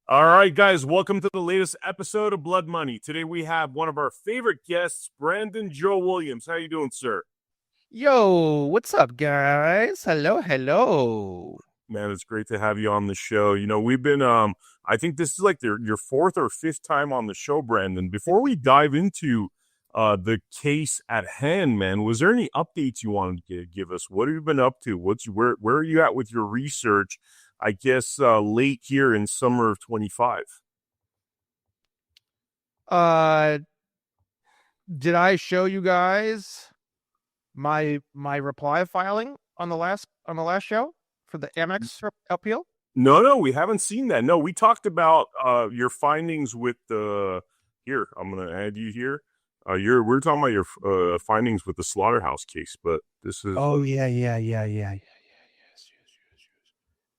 All right, guys, welcome to the latest episode of Blood Money. Today we have one of our favorite guests, Brandon Joe Williams. How you doing, sir? Yo, what's up, guys? Hello, hello. Man, it's great to have you on the show. We've been I think this is like your fourth or fifth time on the show, Brandon. Before we dive into the case at hand, man, was there any updates you wanted to give us? What have you been up to? Where are you at with your research? I guess late here in summer of 25. Uh, did I show you guys my reply filing on the last show for the Amex appeal? No, we haven't seen that. No, we talked about your findings with the. Here, I'm gonna add you here. We're talking about your findings with the slaughterhouse case, but this is. Oh yeah.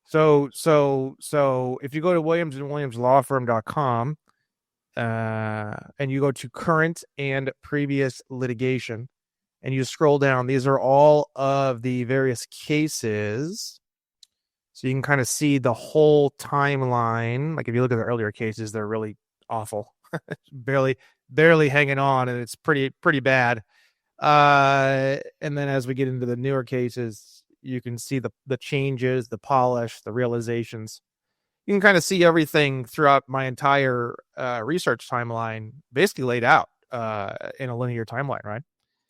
So if you go to williamsandwilliamslawfirm.com and you go to current and previous litigation and you scroll down, these are all of the various cases. So you can kind of see the whole timeline. Like if you look at the earlier cases, they're really awful. barely hanging on, and it's pretty bad. And then as we get into the newer cases, you can see the changes, the polish, the realizations. You can kind of see everything throughout my entire research timeline, basically laid out in a linear timeline, right?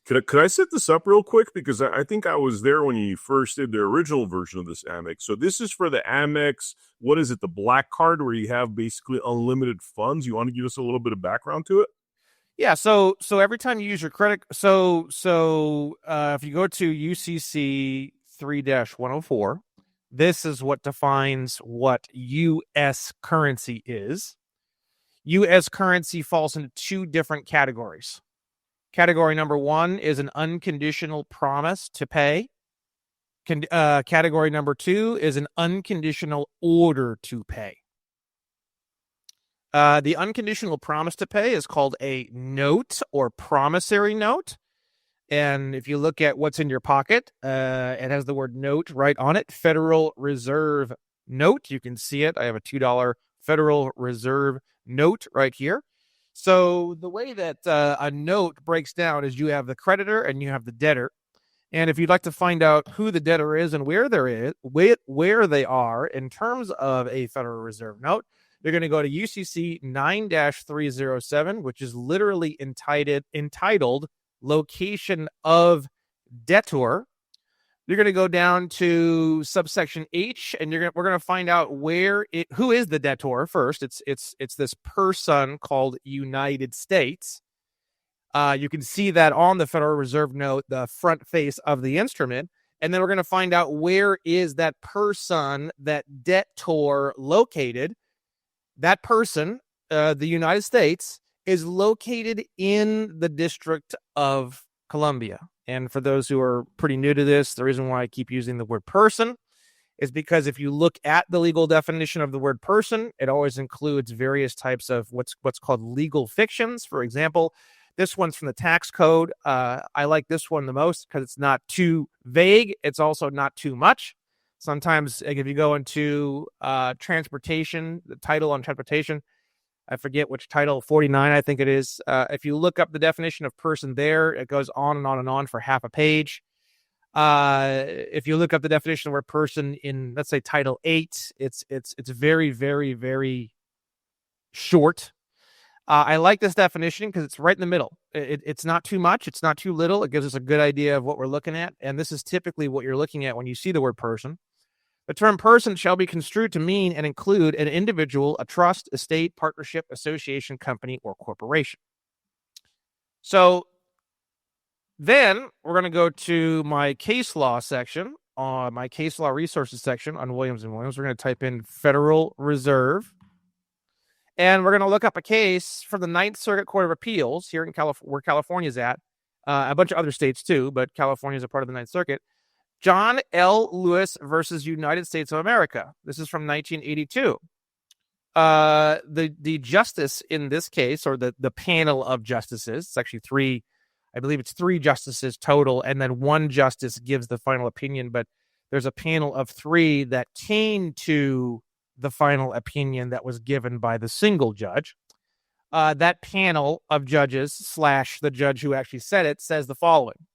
Could I set this up real quick? Because I think I was there when you first did the original version of this Amex. So this is for the Amex, what is it, the black card where you have basically unlimited funds? You want to give us a little bit of background to it? Yeah, so every time you use your credit, if you go to UCC 3-104, this is what defines what U.S. currency is. U.S. currency falls into two different categories. Category number one is an unconditional promise to pay. Category number two is an unconditional order to pay. The unconditional promise to pay is called a note or promissory note. And if you look at what's in your pocket, it has the word note right on it. Federal Reserve note. You can see it. I have a $2 Federal Reserve note right here. So the way that a note breaks down is you have the creditor and you have the debtor. And if you'd like to find out who the debtor is and where they are in terms of a Federal Reserve note, you're going to go to UCC 9-307, which is literally entitled Location of Debtor. You're going to go down to subsection H, and we're going to find out who is the debtor first. It's this person called United States. You can see that on the Federal Reserve note, the front face of the instrument. And then we're going to find out where is that person, that debtor, located. That person, the United States, is located in the District of Columbia. And for those who are pretty new to this, the reason why I keep using the word person is because if you look at the legal definition of the word person, it always includes various types of what's called legal fictions. For example, this one's from the tax code. I like this one the most because it's not too vague. It's also not too much. Sometimes, like if you go into transportation, the title on transportation, I forget which title, 49, I think it is. If you look up the definition of person there, it goes on and on and on for half a page. If you look up the definition of word person in, let's say, Title 8, it's very, very, very short. I like this definition because it's right in the middle. It's not too much. It's not too little. It gives us a good idea of what we're looking at. And this is typically what you're looking at when you see the word person. The term person shall be construed to mean and include an individual, a trust, estate, partnership, association, company, or corporation. So then we're going to go to my case law section, my case law resources section on Williams & Williams. We're going to type in Federal Reserve. And we're going to look up a case from the Ninth Circuit Court of Appeals here in California, where California's at. A bunch of other states too, but California is a part of the Ninth Circuit. John L. Lewis versus United States of America. This is from 1982. The justice in this case, or the panel of justices, it's actually three, I believe it's three justices total, and then one justice gives the final opinion, but there's a panel of three that came to the final opinion that was given by the single judge. That panel of judges / the judge who actually said it says the following: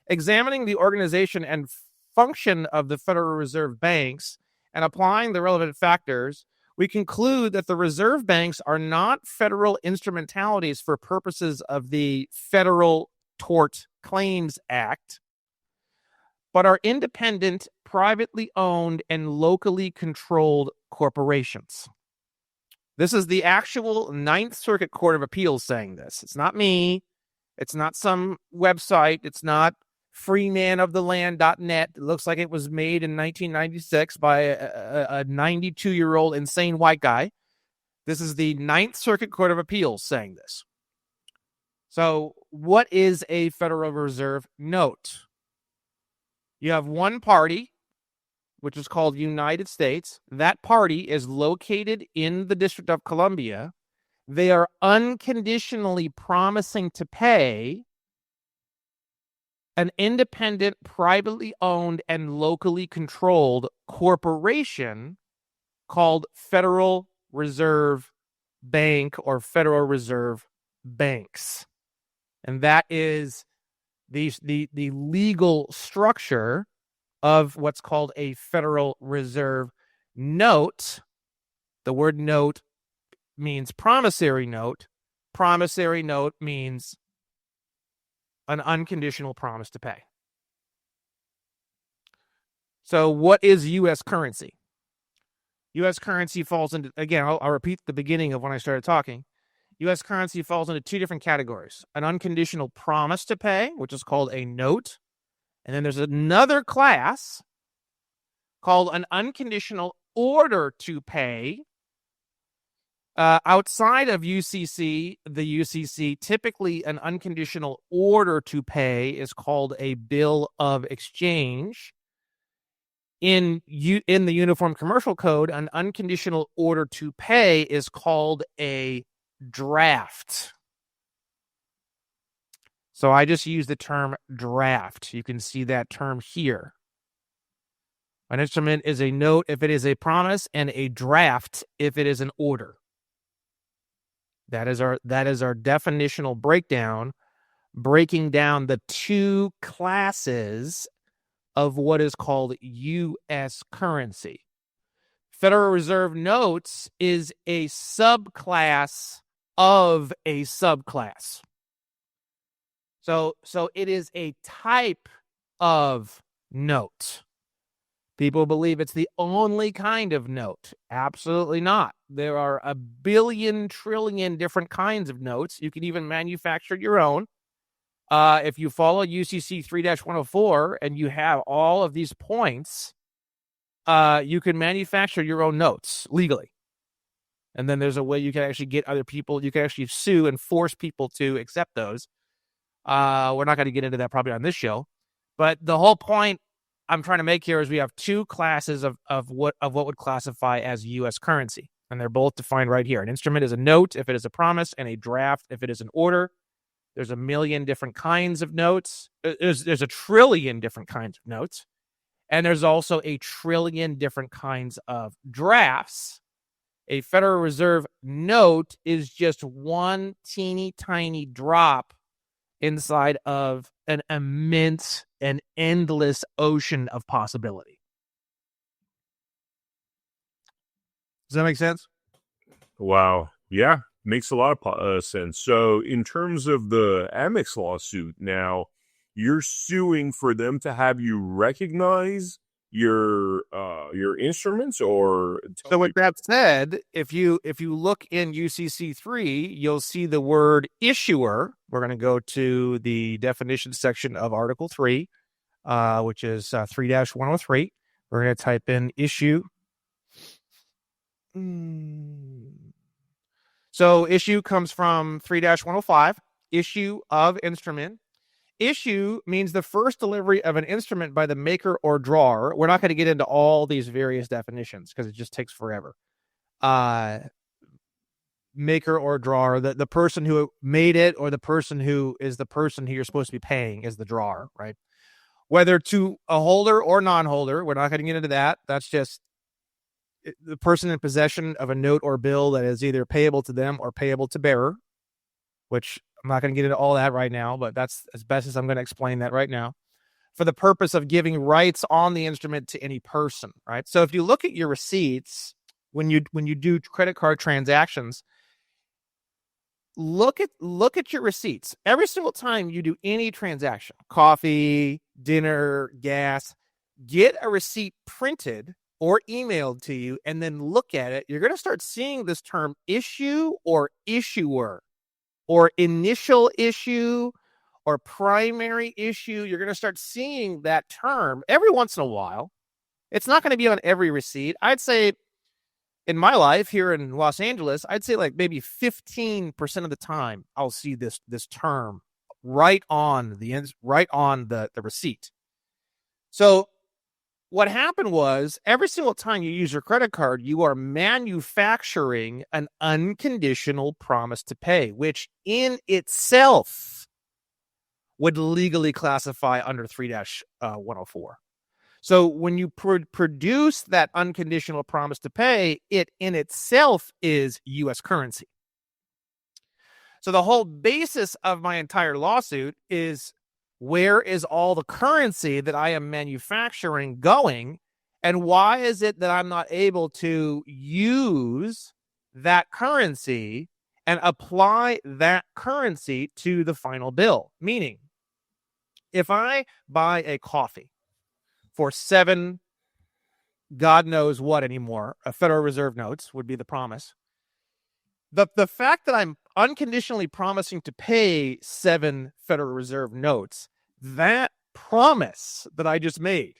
examining the organization and function of the Federal Reserve banks and applying the relevant factors, we conclude that the reserve banks are not federal instrumentalities for purposes of the Federal Tort Claims Act, but are independent, privately owned, and locally controlled corporations. This is the actual Ninth Circuit Court of Appeals saying this. It's not me. It's not some website. It's not freemanoftheland.net. It looks like it was made in 1996 by a 92-year-old insane white guy. This is the Ninth Circuit Court of Appeals saying this. So what is a Federal Reserve note? You have one party, which is called United States. That party is located in the District of Columbia. They are unconditionally promising to pay an independent, privately owned, and locally controlled corporation called Federal Reserve Bank or Federal Reserve Banks. And that is the legal structure of what's called a Federal Reserve note. The word note means promissory note. Promissory note means an unconditional promise to pay. So what is U.S. currency? U.S. currency falls into, again, I'll repeat the beginning of when I started talking. U.S. currency falls into two different categories: an unconditional promise to pay, which is called a note. And then there's another class called an unconditional order to pay. Outside of the UCC, typically an unconditional order to pay is called a bill of exchange. In the Uniform Commercial Code, an unconditional order to pay is called a draft. So I just use the term draft. You can see that term here. An instrument is a note if it is a promise, and a draft if it is an order. That is our definitional breakdown, breaking down the two classes of what is called U.S. currency. Federal Reserve notes is a subclass of a subclass. So it is a type of note. People believe it's the only kind of note. Absolutely not. There are a billion trillion different kinds of notes. You can even manufacture your own. If you follow UCC 3-104 and you have all of these points, you can manufacture your own notes legally. And then there's a way you can actually get other people, you can actually sue and force people to accept those. We're not going to get into that probably on this show. But the whole point I'm trying to make here is we have two classes of what would classify as U.S. currency, and they're both defined right here. An instrument is a note if it is a promise, and a draft if it is an order. There's a million different kinds of notes. There's a trillion different kinds of notes, and there's also a trillion different kinds of drafts. A Federal Reserve note is just one teeny tiny drop inside of an immense and endless ocean of possibility. Does that make sense? Wow. Yeah, makes a lot of sense. So in terms of the Amex lawsuit, now you're suing for them to have you recognize your instruments, or so with that said, if you look in UCC 3, you'll see the word issuer. We're going to go to the definition section of Article 3, which is 3-103. We're going to type in issue. So issue comes from 3-105, issue of instrument. Issue means the first delivery of an instrument by the maker or drawer. We're not going to get into all these various definitions because it just takes forever. Maker or drawer, the person who made it or the person who is the person who you're supposed to be paying is the drawer, right? Whether to a holder or non-holder, we're not going to get into that. That's just the person in possession of a note or bill that is either payable to them or payable to bearer, which I'm not going to get into all that right now, but that's as best as I'm going to explain that right now, for the purpose of giving rights on the instrument to any person, right? So if you look at your receipts, when you do credit card transactions, look at your receipts. Every single time you do any transaction, coffee, dinner, gas, get a receipt printed or emailed to you and then look at it. You're going to start seeing this term issue or issuer or initial issue or primary issue. You're going to start seeing that term every once in a while. It's not going to be on every receipt. I'd say in my life here in Los Angeles, I'd say like maybe 15% of the time I'll see this term right on the receipt. So what happened was every single time you use your credit card, you are manufacturing an unconditional promise to pay, which in itself would legally classify under 3-104. So when you produce that unconditional promise to pay, it in itself is U.S. currency. So the whole basis of my entire lawsuit is, where is all the currency that I am manufacturing going? And why is it that I'm not able to use that currency and apply that currency to the final bill? Meaning, if I buy a coffee for 7, God knows what anymore, a Federal Reserve notes would be the promise. The fact that I'm unconditionally promising to pay 7 Federal Reserve notes, that promise that I just made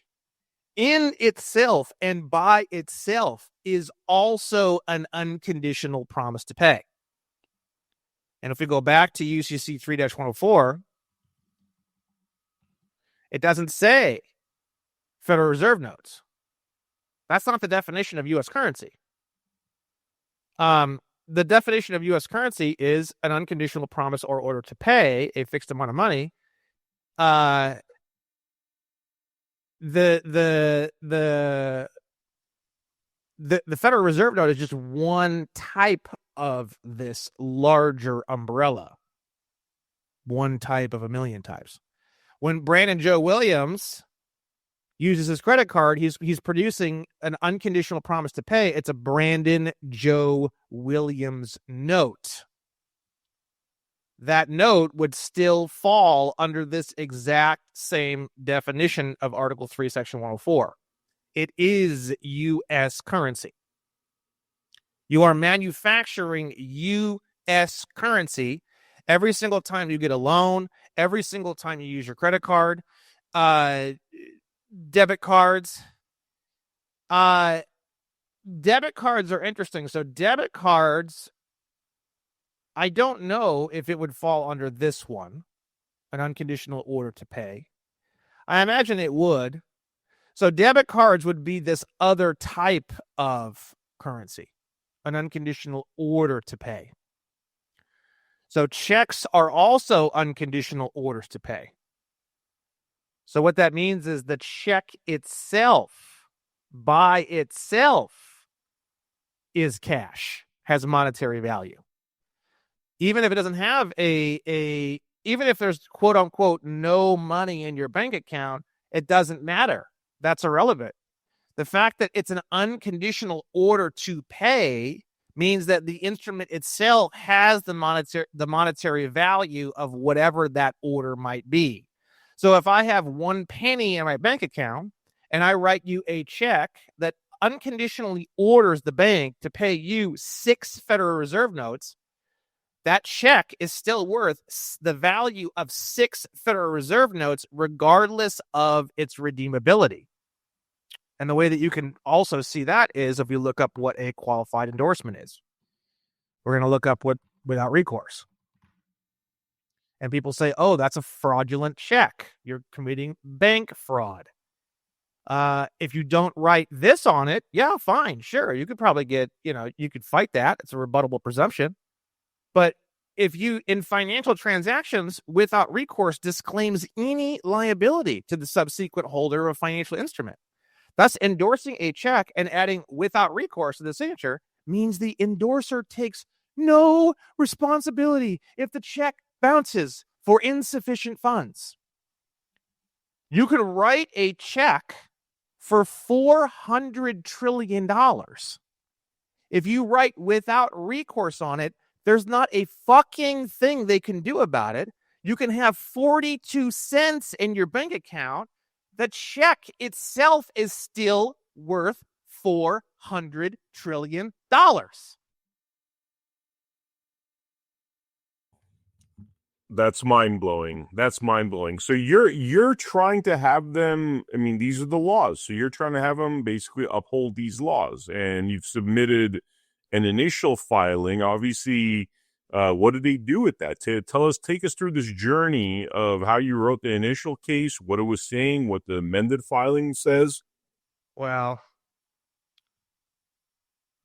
in itself and by itself is also an unconditional promise to pay. And if we go back to UCC 3-104, it doesn't say Federal Reserve notes. That's not the definition of U.S. currency. The definition of U.S. currency is an unconditional promise or order to pay a fixed amount of money. The Federal Reserve note is just one type of this larger umbrella. One type of a million types. When Brandon Joe Williams uses his credit card, he's producing an unconditional promise to pay. It's a Brandon Joe Williams note. That note would still fall under this exact same definition of Article 3, Section 104. It is U.S. currency. You are manufacturing U.S. currency every single time you get a loan, every single time you use your credit card, debit cards. Debit cards are interesting. So debit cards, I don't know if it would fall under this one, an unconditional order to pay. I imagine it would. So debit cards would be this other type of currency, an unconditional order to pay. So checks are also unconditional orders to pay. So what that means is the check itself, by itself, is cash, has monetary value. Even if it doesn't have even if there's quote unquote no money in your bank account, it doesn't matter. That's irrelevant. The fact that it's an unconditional order to pay means that the instrument itself has the monetary value of whatever that order might be. So if I have 1 penny in my bank account and I write you a check that unconditionally orders the bank to pay you 6 Federal Reserve notes, that check is still worth the value of 6 Federal Reserve notes, regardless of its redeemability. And the way that you can also see that is if you look up what a qualified endorsement is. We're going to look up what without recourse. And people say, oh, that's a fraudulent check. You're committing bank fraud. If you don't write this on it, yeah, fine, sure. You could probably get, you could fight that. It's a rebuttable presumption. But if you, in financial transactions, without recourse, disclaims any liability to the subsequent holder of a financial instrument, Thus, endorsing a check and adding without recourse to the signature means the endorser takes no responsibility if the check bounces for insufficient funds. You can write a check for $400 trillion. If you write without recourse on it, there's not a fucking thing they can do about it. You can have 42 cents in your bank account. The check itself is still worth $400 trillion. That's mind blowing. That's mind blowing. So you're trying to have them. I mean, these are the laws. So you're trying to have them basically uphold these laws, and you've submitted an initial filing. Obviously, what did they do with that? Take us through this journey of how you wrote the initial case, what it was saying, what the amended filing says. Well,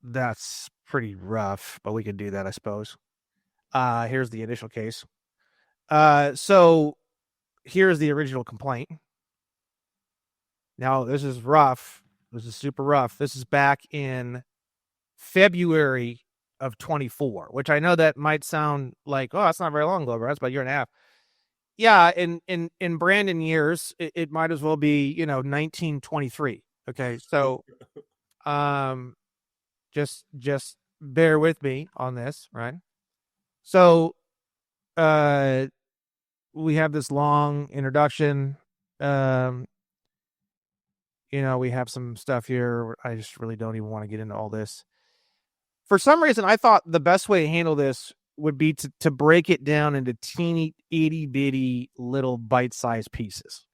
that's pretty rough, but we could do that, I suppose. Here's the initial case. So here's the original complaint. Now, this is rough. This is super rough. This is back in February of 24, which I know that might sound like, oh, that's not very long ago, bro. That's about a year and a half. Yeah, in Brandon years, it might as well be, 1923. Okay, so just bear with me on this, right? So we have this long introduction. We have some stuff here. I just really don't even want to get into all this. For some reason, I thought the best way to handle this would be to break it down into teeny, itty bitty little bite-sized pieces.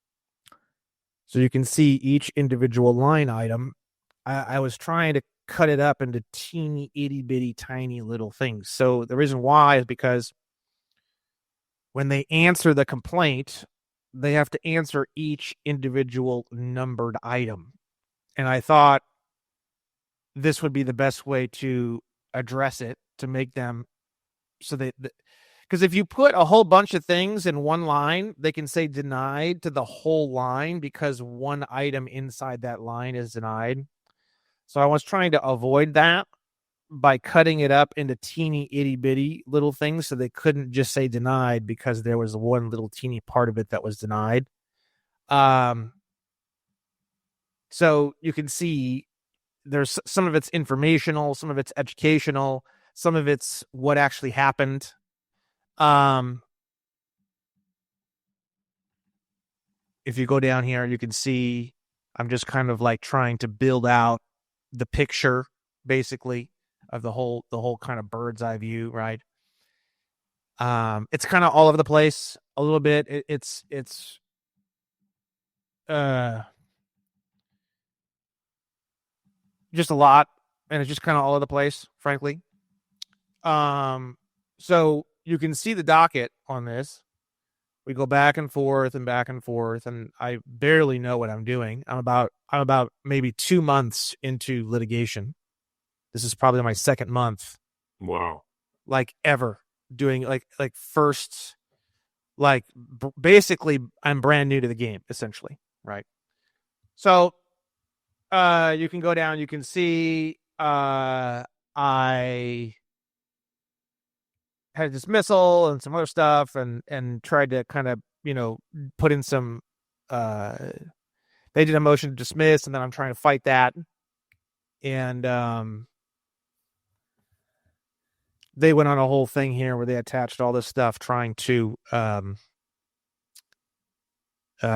So you can see each individual line item. I was trying to cut it up into teeny, itty bitty, tiny little things. So the reason why is because when they answer the complaint, they have to answer each individual numbered item. And I thought this would be the best way to address it, to make them so that, because if you put a whole bunch of things in one line, they can say denied to the whole line because one item inside that line is denied. So I was trying to avoid that by cutting it up into teeny itty bitty little things so they couldn't just say denied because there was one little teeny part of it that was denied. So you can see there's some of it's informational, some of it's educational, some of it's what actually happened. If you go down here, you can see I'm just kind of like trying to build out the picture basically of the whole kind of bird's eye view, right? It's kind of all over the place a little bit. It's just a lot, and it's just kind of all over the place, frankly. So you can see the docket on this. We go back and forth, and I barely know what I'm doing. I'm about maybe 2 months into litigation. This is probably my second month. Wow. Like ever doing like first, basically I'm brand new to the game, essentially. Right. So, you can go down, you can see, I had a dismissal and some other stuff and tried to kind of, put in some, they did a motion to dismiss and then I'm trying to fight that. And, they went on a whole thing here where they attached all this stuff trying to,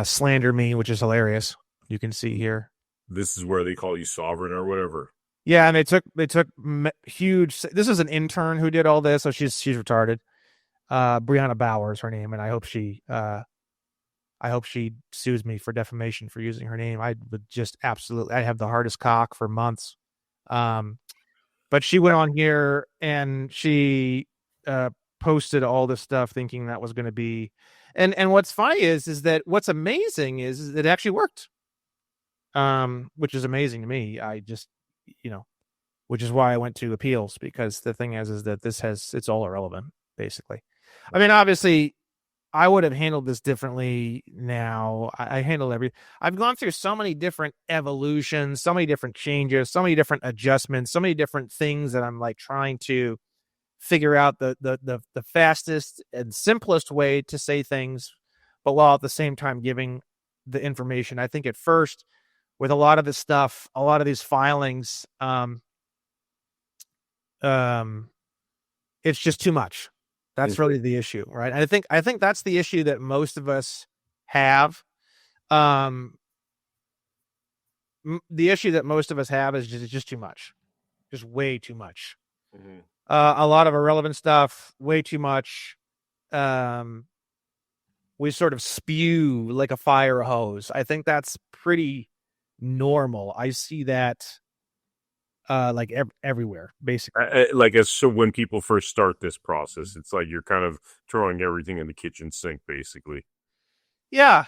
slander me, which is hilarious. You can see here. This is where they call you sovereign or whatever. Yeah, and they took huge. This is an intern who did all this, so she's retarded. Brianna Bauer's her name, and I hope she sues me for defamation for using her name. I would just absolutely. I have the hardest cock for months. But she went on here and she posted all this stuff, thinking that was going to be. And what's funny is that what's amazing is it actually worked. Which is amazing to me. I just, which is why I went to appeals, because the thing is that it's all irrelevant, basically. I mean, obviously I would have handled this differently now. I handle I've gone through so many different evolutions, so many different changes, so many different adjustments, so many different things that I'm like trying to figure out the fastest and simplest way to say things, but while at the same time giving the information. I think at first, with a lot of this stuff, a lot of these filings, it's just too much. That's really the issue, right? I think that's the issue that most of us have. The issue that most of us have is just too much, just way too much. Mm-hmm. A lot of irrelevant stuff, way too much. We sort of spew like a fire hose. I think that's pretty normal. I see that like everywhere, basically. So when people first start this process, it's like you're kind of throwing everything in the kitchen sink, basically. Yeah,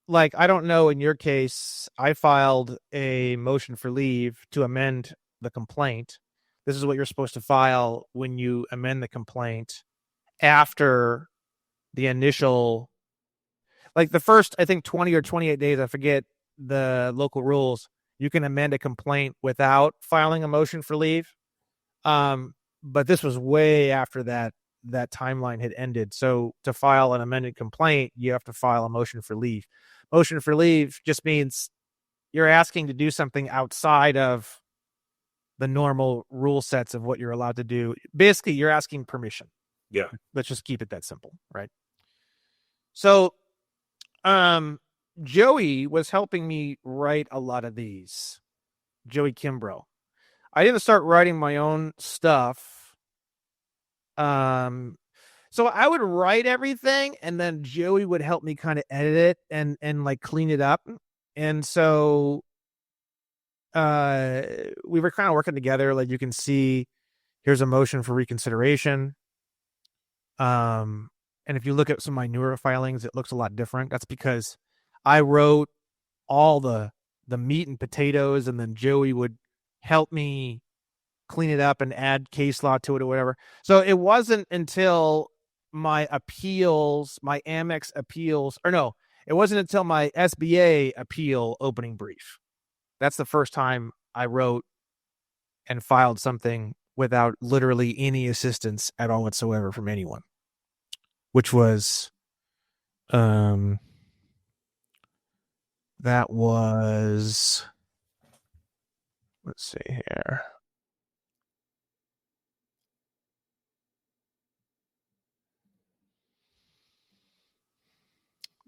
like, I don't know, in your case, I filed a motion for leave to amend the complaint. This is what you're supposed to file when you amend the complaint after the initial, like the first, I think 20 or 28 days, I forget the local rules, you can amend a complaint without filing a motion for leave. But this was way after that timeline had ended. So to file an amended complaint, you have to file a motion for leave. Motion for leave just means you're asking to do something outside of the normal rule sets of what you're allowed to do. Basically, you're asking permission. Yeah. Let's just keep it that simple, right? So, Joey was helping me write a lot of these. Joey Kimbrough. I didn't start writing my own stuff. So I would write everything, and then Joey would help me kind of edit it and like clean it up. And so we were kind of working together. Like, you can see, here's a motion for reconsideration. And if you look at some of my newer filings, it looks a lot different. That's because I wrote all the meat and potatoes, and then Joey would help me clean it up and add case law to it or whatever. So it wasn't until my appeals, my Amex appeals, or no, it wasn't until my SBA appeal opening brief. That's the first time I wrote and filed something without literally any assistance at all whatsoever from anyone, which was, that was, let's see here.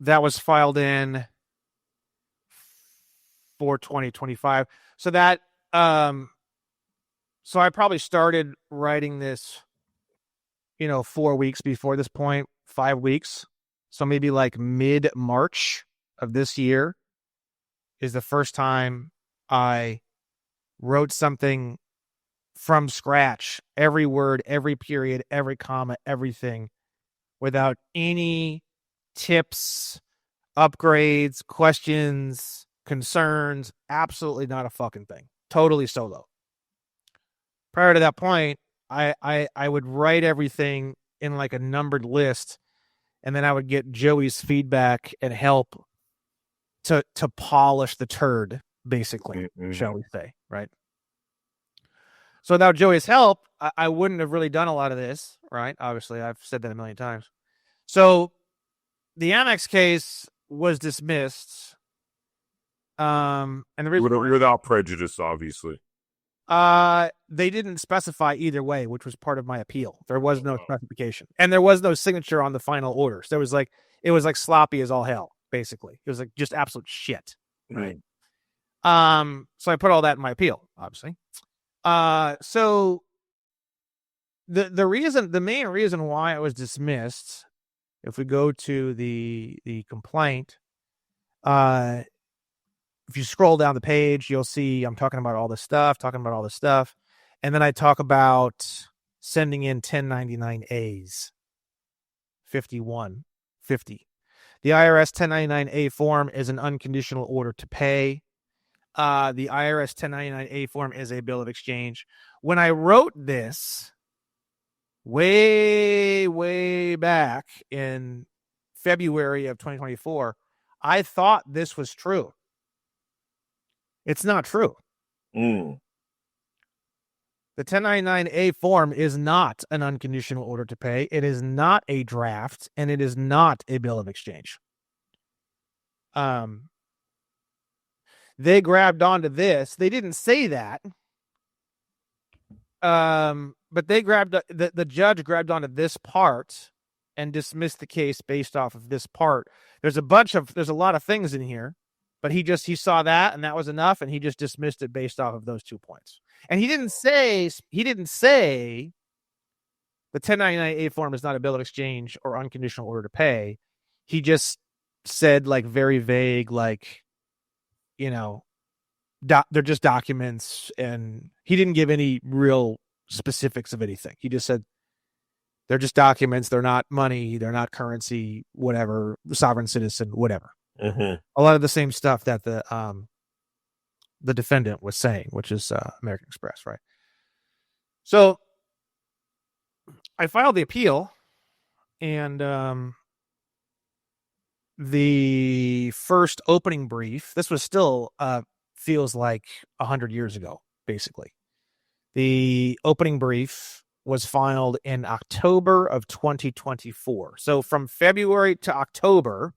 That was filed in for 2025. So that, so I probably started writing this, 4 weeks before this point, 5 weeks. So maybe like mid-March of this year is the first time I wrote something from scratch, every word, every period, every comma, everything, without any tips, upgrades, questions, concerns. Absolutely not a fucking thing. Totally solo. Prior to that point, I would write everything in like a numbered list, and then I would get Joey's feedback and help to polish the turd, basically, shall we say, right? So without Joey's help, I wouldn't have really done a lot of this, right? Obviously, I've said that a million times. So the Amex case was dismissed. And the reason without prejudice, obviously. They didn't specify either way, which was part of my appeal. There was no specification, and there was no signature on the final orders. There was like, it was like sloppy as all hell, basically. It was like just absolute shit, right? So I put all that in my appeal, obviously. So the main reason why it was dismissed, if we go to the complaint, if you scroll down the page, you'll see I'm talking about all this stuff, and then I talk about sending in 1099As, 5150. The IRS 1099A form is an unconditional order to pay. The IRS 1099A form is a bill of exchange. When I wrote this, way back in February of 2024, I thought this was true. It's not true. Mm. The 1099-A form is not an unconditional order to pay. It is not a draft, and it is not a bill of exchange. They grabbed onto this. They didn't say that. But they grabbed the judge grabbed onto this part and dismissed the case based off of this part. There's a lot of things in here, but he saw that and that was enough, and he just dismissed it based off of those 2 points. And he didn't say the 1099-A form is not a bill of exchange or unconditional order to pay. He just said, like, very vague, like, they're just documents, and he didn't give any real specifics of anything. He just said they're just documents. They're not money. They're not currency, whatever, sovereign citizen, whatever. Mm-hmm. A lot of the same stuff that the defendant was saying, which is American Express, right? So I filed the appeal, and the first opening brief, this was still feels like 100 years ago, basically. The opening brief was filed in October of 2024. So from February to October,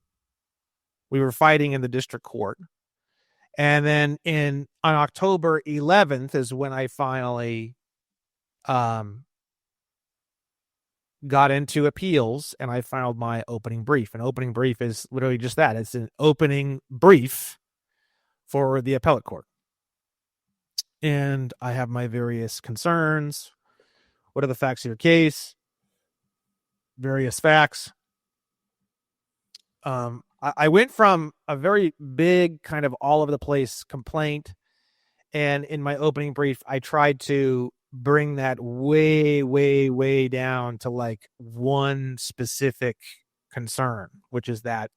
we were fighting in the district court. And then on October 11th is when I finally got into appeals, and I filed my opening brief. An opening brief is literally just that. It's an opening brief for the appellate court. And I have my various concerns. What are the facts of your case? Various facts. I went from a very big kind of all over the place complaint, and in my opening brief, I tried to bring that way, way, way down to like one specific concern, which is that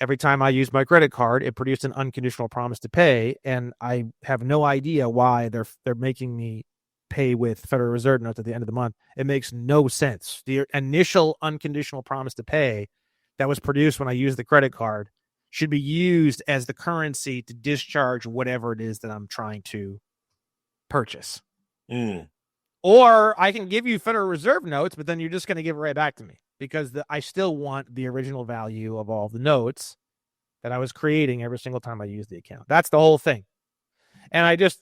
every time I used my credit card, it produced an unconditional promise to pay, and I have no idea why they're making me pay with Federal Reserve notes at the end of the month. It makes no sense. The initial unconditional promise to pay that was produced when I used the credit card should be used as the currency to discharge whatever it is that I'm trying to purchase. Mm. Or I can give you Federal Reserve notes, but then you're just going to give it right back to me, because I still want the original value of all the notes that I was creating every single time I use the account. That's the whole thing. And I just,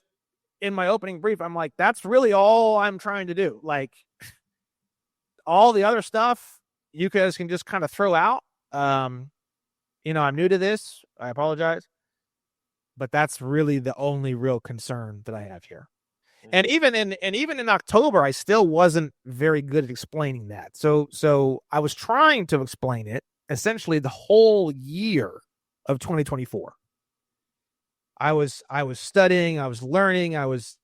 in my opening brief, I'm like, that's really all I'm trying to do. Like, all the other stuff you guys can just kind of throw out. I'm new to this. I apologize. But that's really the only real concern that I have here. And even in October, I still wasn't very good at explaining that. So I was trying to explain it essentially the whole year of 2024. I was studying, I was learning, I was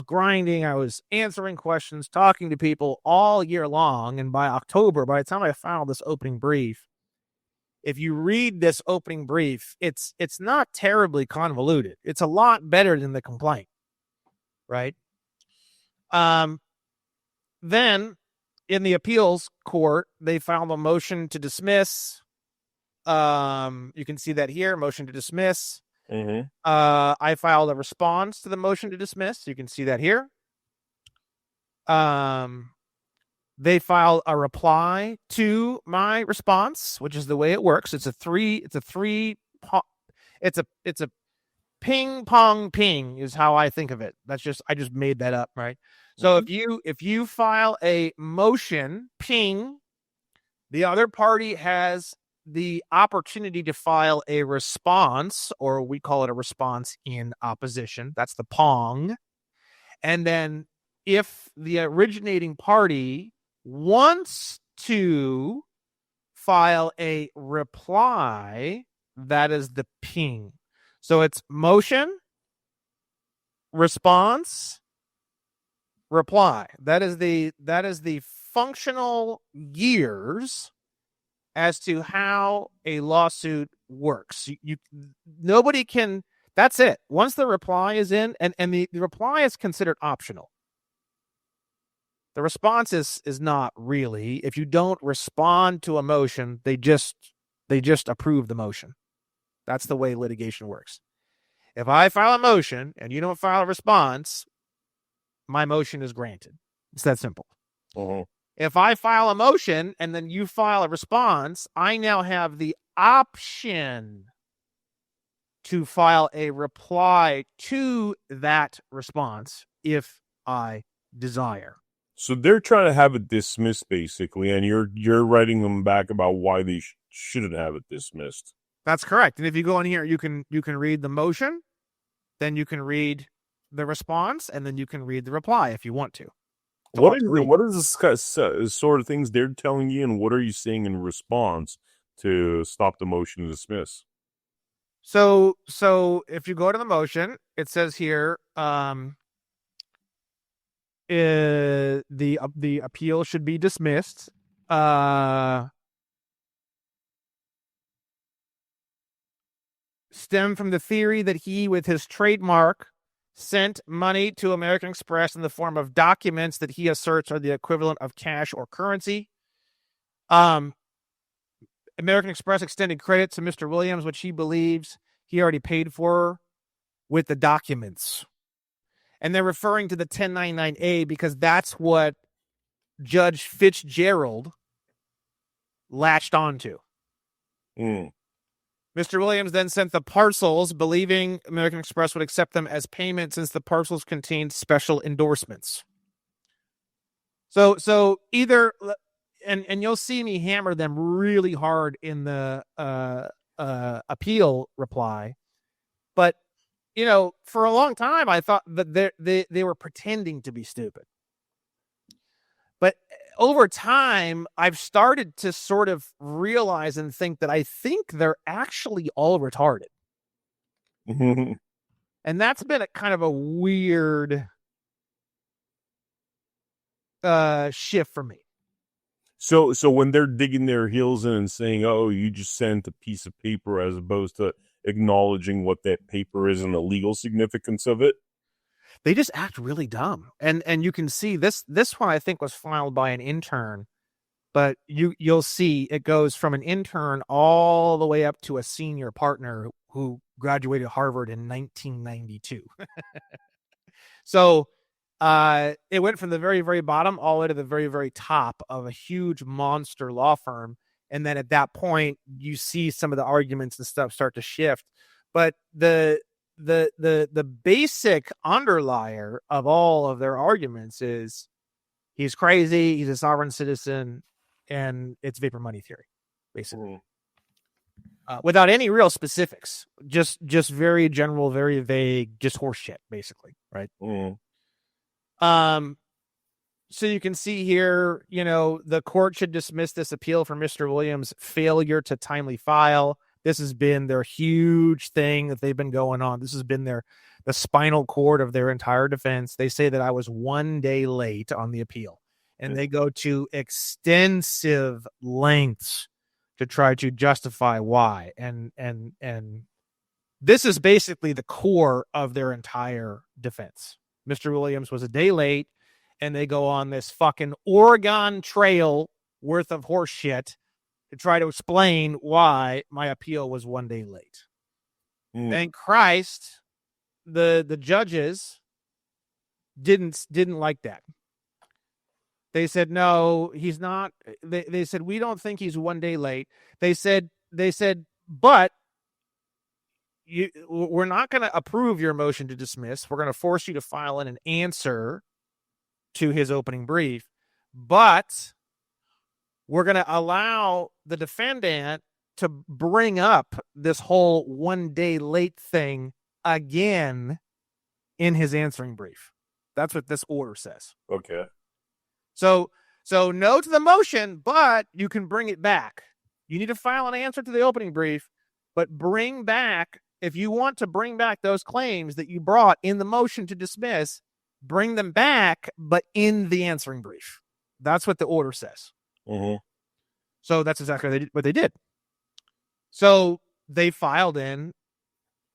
grinding, I was answering questions, talking to people all year long. And by October, by the time I filed this opening brief, if you read this opening brief, it's not terribly convoluted. It's a lot better than the complaint. Right. Then in the appeals court, they filed a motion to dismiss. You can see that here, motion to dismiss. Mm-hmm. I filed a response to the motion to dismiss. You can see that here. They filed a reply to my response, which is the way it works. It's a ping pong ping is how I think of it. I just made that up, right? So if you file a motion, ping, the other party has the opportunity to file a response, or we call it a response in opposition. That's the pong. And then if the originating party wants to file a reply, that is the ping. So it's motion, response, reply. That is the functional gears as to how a lawsuit works. Nobody can. That's it. Once the reply is in, and the reply is considered optional. The response is not really. If you don't respond to a motion, they just approve the motion. That's the way litigation works. If I file a motion and you don't file a response, my motion is granted. It's that simple. Uh-huh. If I file a motion and then you file a response, I now have the option to file a reply to that response if I desire. So they're trying to have it dismissed, basically, and you're writing them back about why they shouldn't have it dismissed. That's correct. And if you go in here, you can read the motion, then you can read the response, and then you can read the reply if you want to. What is this sort of things they're telling you, and what are you saying in response to stop the motion to dismiss? So if you go to the motion, it says here, the appeal should be dismissed. Stem from the theory that he, with his trademark, sent money to American Express in the form of documents that he asserts are the equivalent of cash or currency. American Express extended credit to Mr. Williams, which he believes he already paid for with the documents. And they're referring to the 1099A because that's what Judge Fitzgerald latched onto. Mr. Williams then sent the parcels, believing American Express would accept them as payment since the parcels contained special endorsements. So either, and you'll see me hammer them really hard in the appeal reply, but for a long time I thought that they were pretending to be stupid. But over time, I've started to sort of realize and think that I think they're actually all retarded. And that's been a kind of a weird shift for me. So when they're digging their heels in and saying, "Oh, you just sent a piece of paper," as opposed to acknowledging what that paper is and the legal significance of it, they just act really dumb. And you can see this one I think was filed by an intern, but you'll see it goes from an intern all the way up to a senior partner who graduated Harvard in 1992. So it went from the very, very bottom all the way to the very, very top of a huge monster law firm. And then at that point, you see some of the arguments and stuff start to shift. But the basic underlier of all of their arguments is he's crazy, he's a sovereign citizen, and it's vapor money theory, basically. Without any real specifics, just very general, very vague, just horse shit, basically, right? So you can see here, the court should dismiss this appeal for Mr. Williams' failure to timely file. This has been their huge thing that they've been going on. This has been the spinal cord of their entire defense. They say that I was 1 day late on the appeal, and they go to extensive lengths to try to justify why. And this is basically the core of their entire defense. Mr. Williams was a day late, and they go on this fucking Oregon Trail worth of horse shit to try to explain why my appeal was 1 day late. Thank Christ, the judges didn't like that. They said, no, he's not. They said, we don't think he's 1 day late. They said, but we're not going to approve your motion to dismiss. We're going to force you to file in an answer to his opening brief, but we're going to allow the defendant to bring up this whole 1 day late thing again in his answering brief. That's what this order says. Okay. So no to the motion, but you can bring it back. You need to file an answer to the opening brief, but bring back, if you want to bring back those claims that you brought in the motion to dismiss, bring them back, but in the answering brief. That's what the order says. So that's exactly what they did. So they filed in,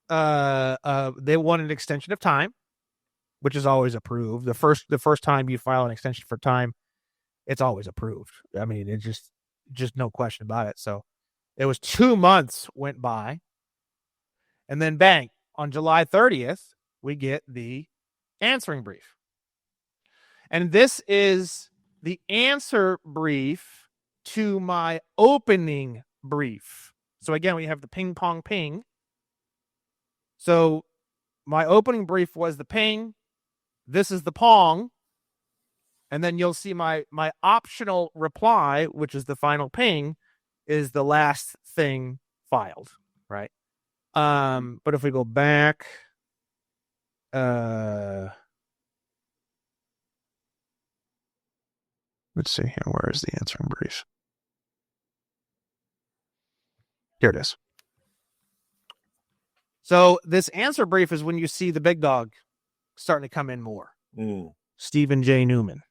they wanted an extension of time. which is always approved. The first time you file an extension for time, it's always approved. I mean, it's just no question about it. So it was 2 months went by, and then bang, on July 30th, we get the answering brief. And this is the answer brief to my opening brief. So again, we have the ping pong ping. So my opening brief was the ping. This is the pong. And then you'll see my optional reply, which is the final ping, is the last thing filed, right? But if we go back, let's see here. Where is the answering brief? Here it is. So this answer brief is when you see the big dog starting to come in more. Stephen J. Newman.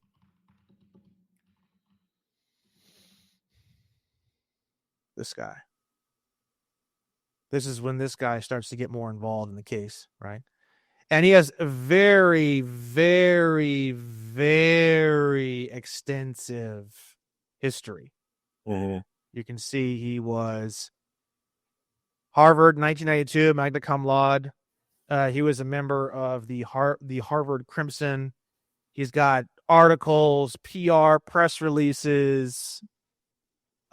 This guy. This is when this guy starts to get more involved in the case, right? And he has a very, very, very extensive history. Mm-hmm. You can see he was Harvard, 1992, magna cum laude. He was a member of the Harvard Crimson. He's got articles, PR, press releases,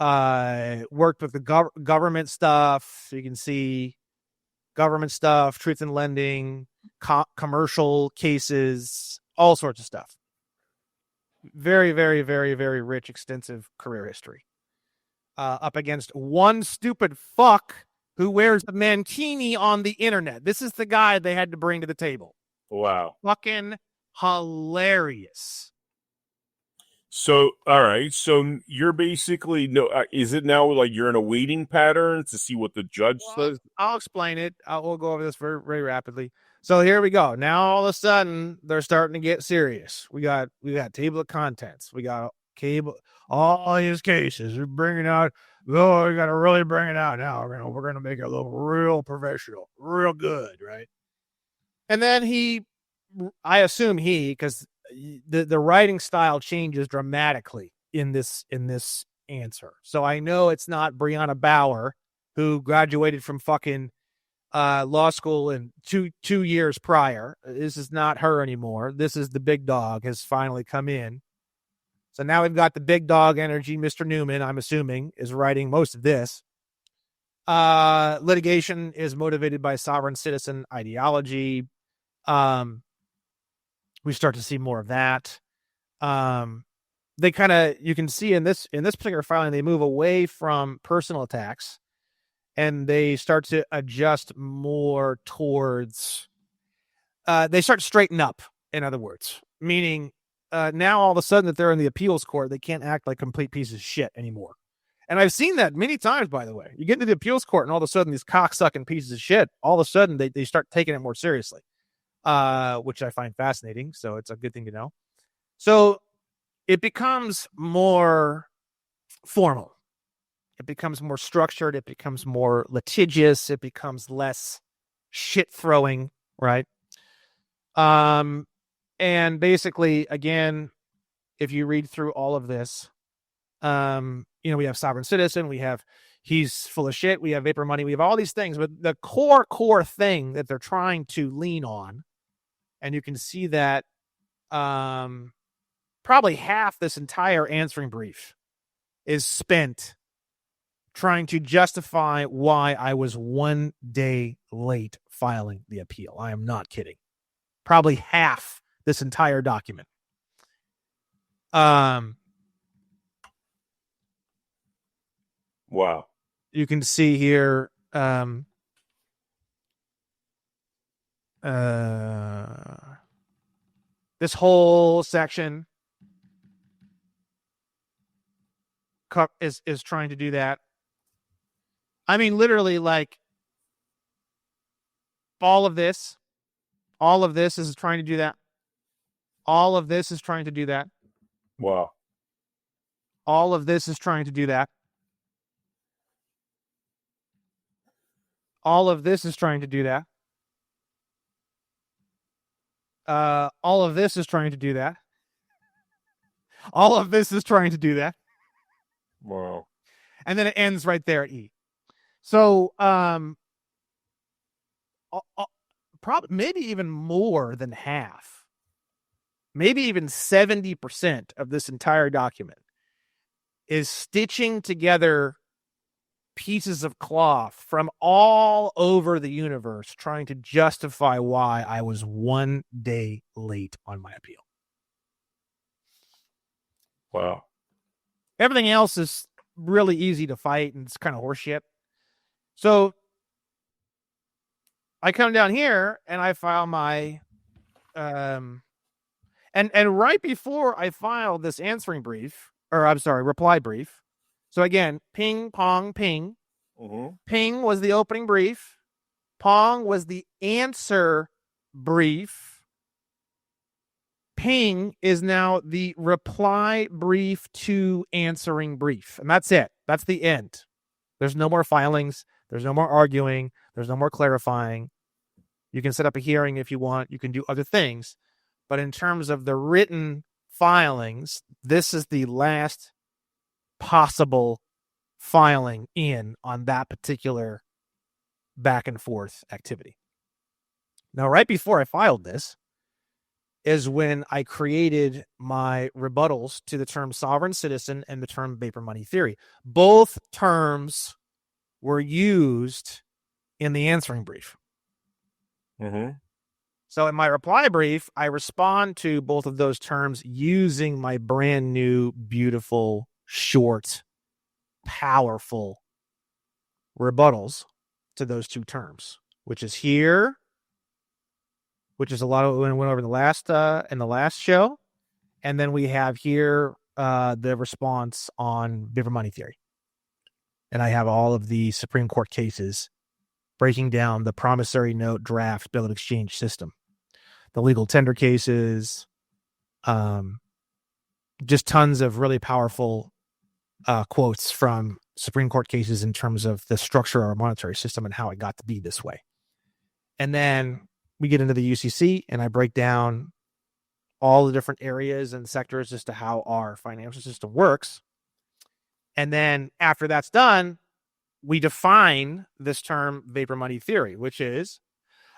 worked with the government stuff. You can see government stuff, truth in lending, commercial cases, all sorts of stuff. Very, very, very, very rich, extensive career history. Up against one stupid fuck who wears a mankini on the internet. This is the guy they had to bring to the table. Wow. Fucking hilarious. So, all right. So you're basically is it now like you're in a waiting pattern to see what the judge says? I'll explain it. We'll go over this very, very rapidly. So here we go. Now all of a sudden they're starting to get serious. We got table of contents. We got cable. All these cases. We're bringing out. Oh, we got to really bring it out now. We're gonna make it look real professional, real good, right? And then I assume because the writing style changes dramatically in this answer. So I know it's not Breonna Bauer, who graduated from fucking law school in two years prior. This is not her anymore. This is the big dog has finally come in. So now we've got the big dog energy. Mr. Newman, I'm assuming, is writing most of this. Litigation is motivated by sovereign citizen ideology. We start to see more of that. They kind of, you can see in this particular filing, they move away from personal attacks and they start to adjust more towards, they start to straighten up, in other words, meaning now all of a sudden that they're in the appeals court, they can't act like complete pieces of shit anymore. And I've seen that many times, by the way. You get into the appeals court and all of a sudden these cocksucking pieces of shit, all of a sudden they start taking it more seriously. Which I find fascinating. So it's a good thing to know. So it becomes more formal. It becomes more structured. It becomes more litigious. It becomes less shit throwing, right? And basically, again, if you read through all of this, we have sovereign citizen, we have he's full of shit, we have vapor money, we have all these things, but the core thing that they're trying to lean on, and you can see that probably half this entire answering brief is spent trying to justify why I was 1 day late filing the appeal. I am not kidding. Probably half this entire document. Wow. You can see here this whole section is trying to do that. I mean, literally, like all of this is trying to do that. All of this is trying to do that. Wow. All of this is trying to do that. All of this is trying to do that. All of this is trying to do that. All of this is trying to do that. Wow. And then it ends right there at E. So, maybe even more than half, maybe even 70% of this entire document is stitching together pieces of cloth from all over the universe trying to justify why I was 1 day late on my appeal. Wow. Everything else is really easy to fight, and it's kind of horseshit. So I come down here and I file my and right before I filed this reply brief. So again, ping, pong, ping. Mm-hmm. Ping was the opening brief. Pong was the answer brief. Ping is now the reply brief to answering brief. And that's it. That's the end. There's no more filings. There's no more arguing. There's no more clarifying. You can set up a hearing if you want. You can do other things. But in terms of the written filings, this is the last possible filing in on that particular back and forth activity. Now, right before I filed this is when I created my rebuttals to the term sovereign citizen and the term vapor money theory. Both terms were used in the answering brief. Mm-hmm. So in my reply brief, I respond to both of those terms using my brand new, beautiful, short, powerful rebuttals to those two terms, which is here, which is a lot of what we went over in the last show. And then we have here the response on vapor money theory. And I have all of the Supreme Court cases breaking down the promissory note draft bill of exchange system, the legal tender cases, just tons of really powerful quotes from Supreme Court cases in terms of the structure of our monetary system and how it got to be this way. And then we get into the UCC and I break down all the different areas and sectors as to how our financial system works. And then after that's done, we define this term vapor money theory, which is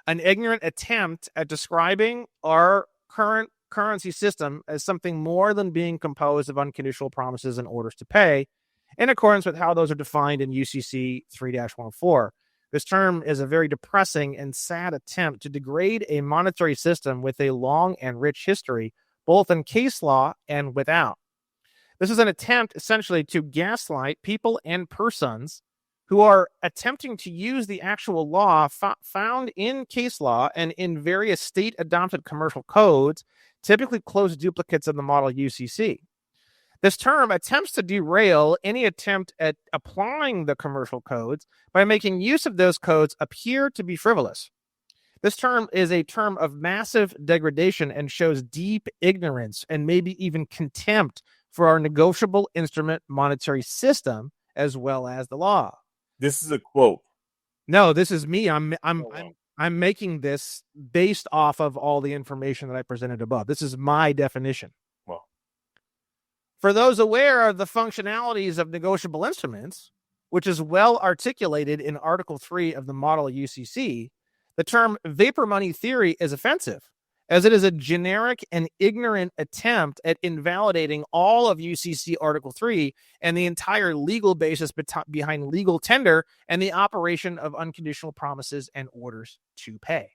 an ignorant attempt at describing our current currency system as something more than being composed of unconditional promises and orders to pay in accordance with how those are defined in UCC 3-104. This term is a very depressing and sad attempt to degrade a monetary system with a long and rich history, both in case law and without. This is an attempt essentially to gaslight people and persons who are attempting to use the actual law found in case law and in various state-adopted commercial codes, typically close duplicates of the model UCC. This term attempts to derail any attempt at applying the commercial codes by making use of those codes appear to be frivolous. This term is a term of massive degradation and shows deep ignorance and maybe even contempt for our negotiable instrument monetary system as well as the law. This is a quote. No, this is me. I'm making this based off of all the information that I presented above. This is my definition. Wow. For those aware of the functionalities of negotiable instruments, which is well articulated in Article 3 of the model UCC, the term vapor money theory is offensive, as it is a generic and ignorant attempt at invalidating all of UCC Article 3 and the entire legal basis behind legal tender and the operation of unconditional promises and orders to pay.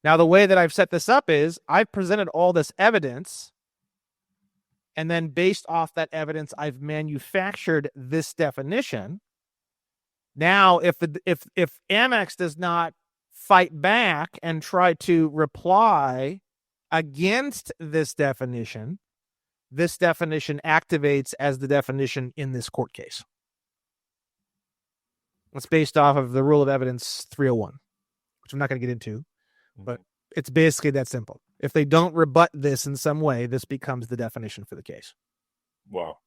Now, the way that I've set this up is I've presented all this evidence, and then based off that evidence, I've manufactured this definition. Now, if Amex does not fight back and try to reply against this definition activates as the definition in this court case. It's based off of the rule of evidence 301, which I'm not going to get into, but it's basically that simple. If they don't rebut this in some way, this becomes the definition for the case. Wow.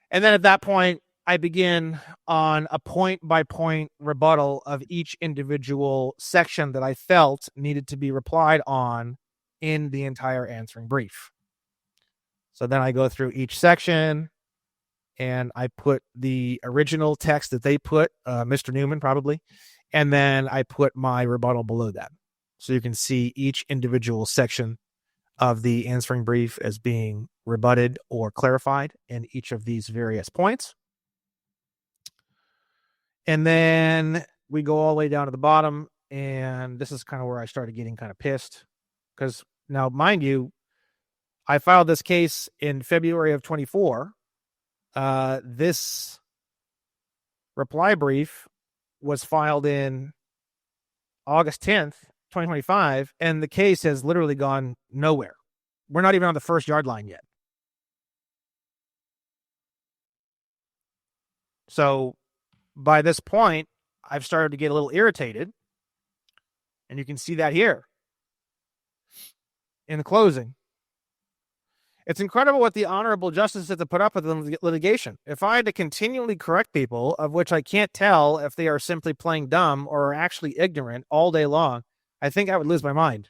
And then at that point, I begin on a point-by-point rebuttal of each individual section that I felt needed to be replied on in the entire answering brief. So then I go through each section, and I put the original text that they put, Mr. Newman probably, and then I put my rebuttal below that. So you can see each individual section of the answering brief as being rebutted or clarified in each of these various points. And then we go all the way down to the bottom, and this is kind of where I started getting kind of pissed. Because now, mind you, I filed this case in February of 24. This reply brief was filed in August 10th, 2025, and the case has literally gone nowhere. We're not even on the first yard line yet. So by this point, I've started to get a little irritated, and you can see that here in the closing. It's incredible what the honorable justices have to put up with in litigation. If I had to continually correct people, of which I can't tell if they are simply playing dumb or are actually ignorant all day long, I think I would lose my mind.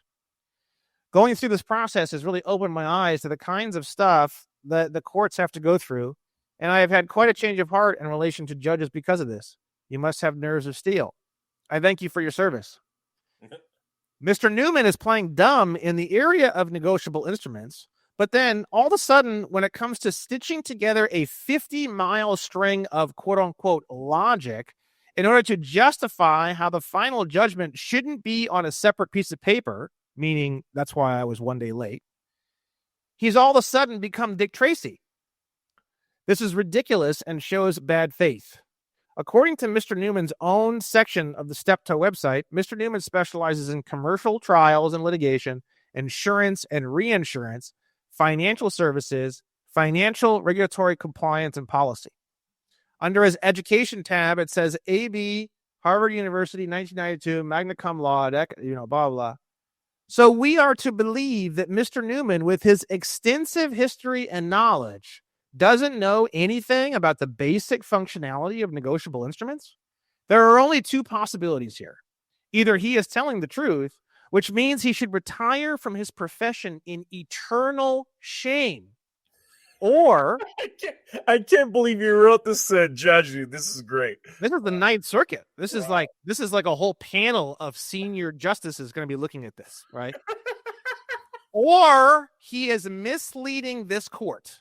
Going through this process has really opened my eyes to the kinds of stuff that the courts have to go through, and I have had quite a change of heart in relation to judges because of this. You must have nerves of steel. I thank you for your service. Mr. Newman is playing dumb in the area of negotiable instruments, but then all of a sudden, when it comes to stitching together a 50-mile string of quote-unquote logic in order to justify how the final judgment shouldn't be on a separate piece of paper, meaning that's why I was one day late, he's all of a sudden become Dick Tracy. This is ridiculous and shows bad faith. According to Mr. Newman's own section of the Steptoe website, Mr. Newman specializes in commercial trials and litigation, insurance and reinsurance, financial services, financial regulatory compliance, and policy. Under his education tab, it says AB, Harvard University, 1992, magna cum laude, blah, blah. So we are to believe that Mr. Newman, with his extensive history and knowledge, doesn't know anything about the basic functionality of negotiable instruments? There are only two possibilities here. Either he is telling the truth, which means he should retire from his profession in eternal shame, or I can't believe you wrote this, Judge. This is great. This is the Ninth Circuit. This is like a whole panel of senior justices going to be looking at this, right? Or he is misleading this court.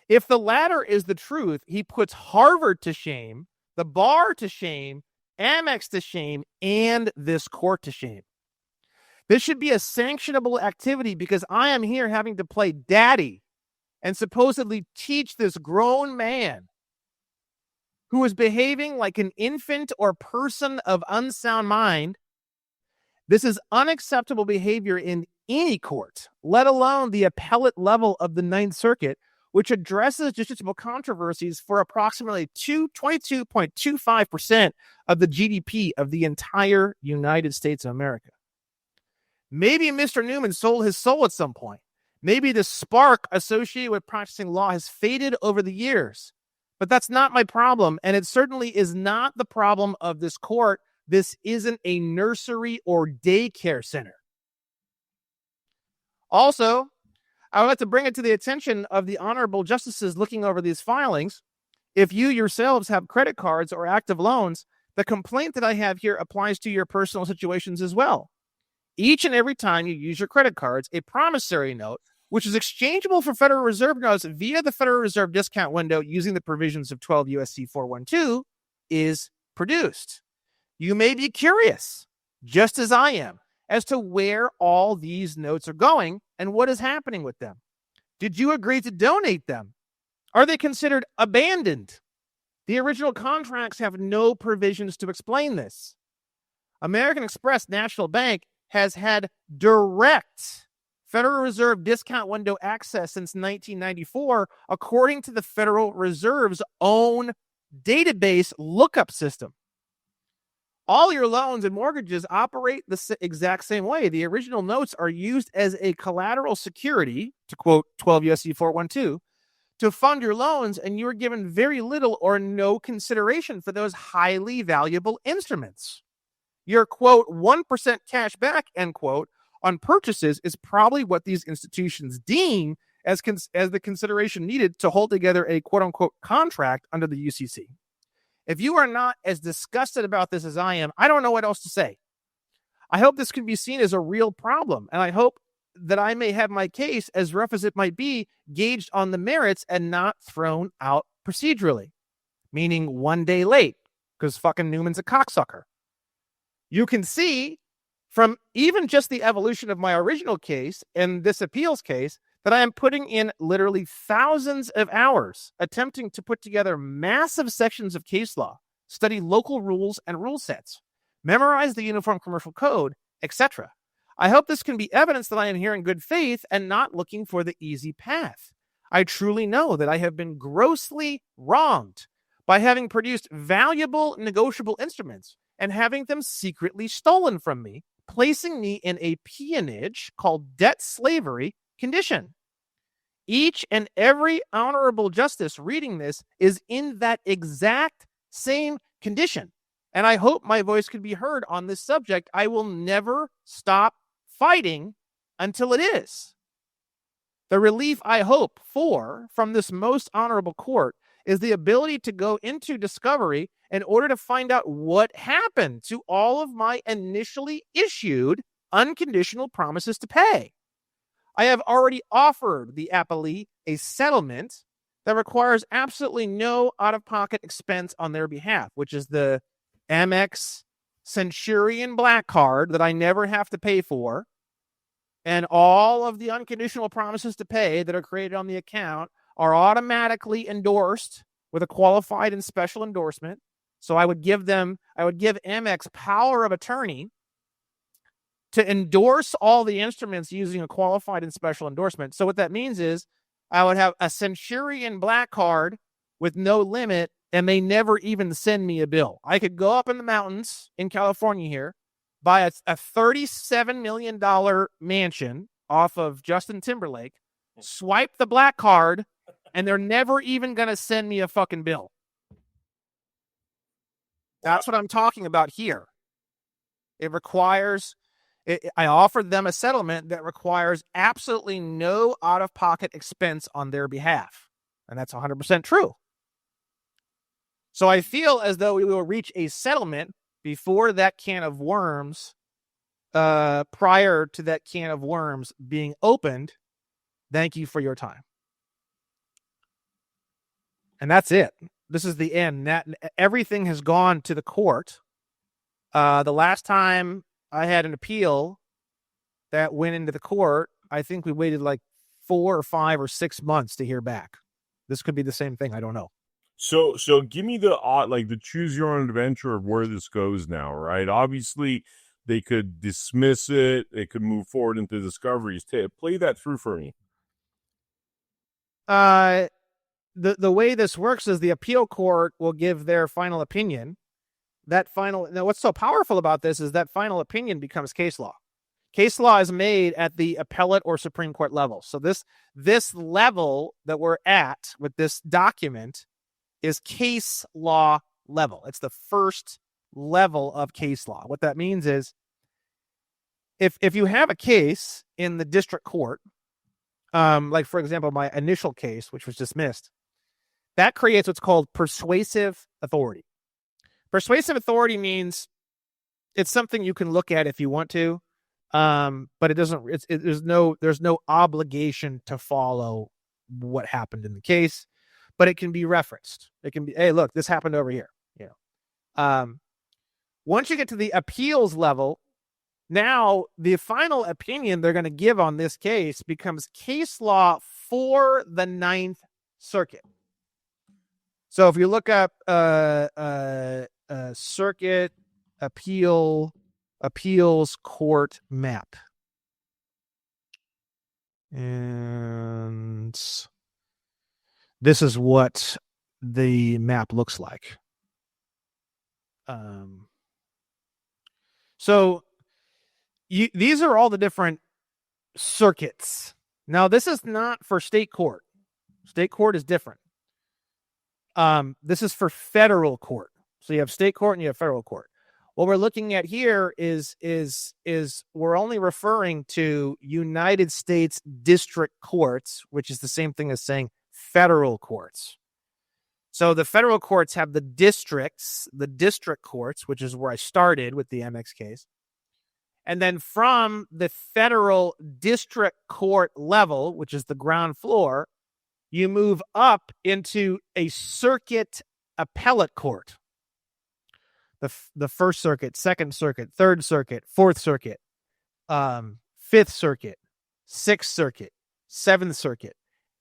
If the latter is the truth, he puts Harvard to shame, the bar to shame, Amex to shame, and this court to shame. This should be a sanctionable activity because I am here having to play daddy and supposedly teach this grown man who is behaving like an infant or person of unsound mind. This is unacceptable behavior in any court, let alone the appellate level of the Ninth Circuit, which addresses justiciable controversies for approximately 22.25% of the GDP of the entire United States of America. Maybe Mr. Newman sold his soul at some point. Maybe the spark associated with practicing law has faded over the years. But that's not my problem, and it certainly is not the problem of this court. This isn't a nursery or daycare center. Also, I would like to bring it to the attention of the honorable justices looking over these filings. If you yourselves have credit cards or active loans, the complaint that I have here applies to your personal situations as well. Each and every time you use your credit cards, a promissory note, which is exchangeable for Federal Reserve notes via the Federal Reserve discount window using the provisions of 12 U.S.C. 412, is produced. You may be curious, just as I am, as to where all these notes are going and what is happening with them. Did you agree to donate them? Are they considered abandoned? The original contracts have no provisions to explain this. American Express National Bank has had direct Federal Reserve discount window access since 1994, according to the Federal Reserve's own database lookup system. All your loans and mortgages operate the exact same way. The original notes are used as a collateral security, to quote 12 U.S.C. 412, to fund your loans, and you are given very little or no consideration for those highly valuable instruments. Your, quote, 1% cash back, end quote, on purchases is probably what these institutions deem as the consideration needed to hold together a, quote unquote, contract under the UCC. If you are not as disgusted about this as I am, I don't know what else to say. I hope this can be seen as a real problem, and I hope that I may have my case, as rough as it might be, gauged on the merits and not thrown out procedurally, meaning one day late, because fucking Newman's a cocksucker. You can see from even just the evolution of my original case and this appeals case that I am putting in literally thousands of hours attempting to put together massive sections of case law, study local rules and rule sets, memorize the Uniform Commercial Code, etc. I hope this can be evidence that I am here in good faith and not looking for the easy path. I truly know that I have been grossly wronged by having produced valuable negotiable instruments and having them secretly stolen from me, placing me in a peonage called debt slavery condition. Each and every honorable justice reading this is in that exact same condition. And I hope my voice can be heard on this subject. I will never stop fighting until it is. The relief I hope for from this most honorable court is the ability to go into discovery in order to find out what happened to all of my initially issued unconditional promises to pay. I have already offered the appellee a settlement that requires absolutely no out-of-pocket expense on their behalf, which is the Amex Centurion Black Card that I never have to pay for, and all of the unconditional promises to pay that are created on the account are automatically endorsed with a qualified and special endorsement. So I would give Amex power of attorney to endorse all the instruments using a qualified and special endorsement. So what that means is I would have a Centurion Black Card with no limit, and they never even send me a bill. I could go up in the mountains in California here, buy a $37 million mansion off of Justin Timberlake, swipe the Black Card, and they're never even going to send me a fucking bill. That's what I'm talking about here. It requires... I offered them a settlement that requires absolutely no out-of-pocket expense on their behalf. And that's 100% true. So I feel as though we will reach a settlement before that can of worms, prior to that can of worms being opened. Thank you for your time. And that's it. This is the end. Everything has gone to the court. The last time I had an appeal that went into the court, I think we waited like 4 or 5 or 6 months to hear back. This could be the same thing. I don't know. So give me the choose your own adventure of where this goes now, right? Obviously, they could dismiss it. They could move forward into discoveries. Play that through for me. The way this works is the appeal court will give their final opinion. Now what's so powerful about this is that final opinion becomes case law. Case law is made at the appellate or Supreme Court level. So this level that we're at with this document is case law level. It's the first level of case law. What that means is if you have a case in the district court, like for example, my initial case, which was dismissed, that creates what's called persuasive authority. Persuasive authority means it's something you can look at if you want to, but it doesn't. There's no obligation to follow what happened in the case, but it can be referenced. It can be, hey, look, this happened over here. Once you get to the appeals level, now the final opinion they're going to give on this case becomes case law for the Ninth Circuit. So if you look up circuit appeals court map, and this is what the map looks like. So these are all the different circuits. Now, this is not for state court. State court is different. This is for federal court. So you have state court and you have federal court. What we're looking at here is we're only referring to United States district courts, which is the same thing as saying federal courts. So the federal courts have the district courts, which is where I started with the MX case. And then from the federal district court level, which is the ground floor, you move up into a circuit appellate court. The First Circuit, Second Circuit, Third Circuit, Fourth Circuit, Fifth Circuit, Sixth Circuit, Seventh Circuit,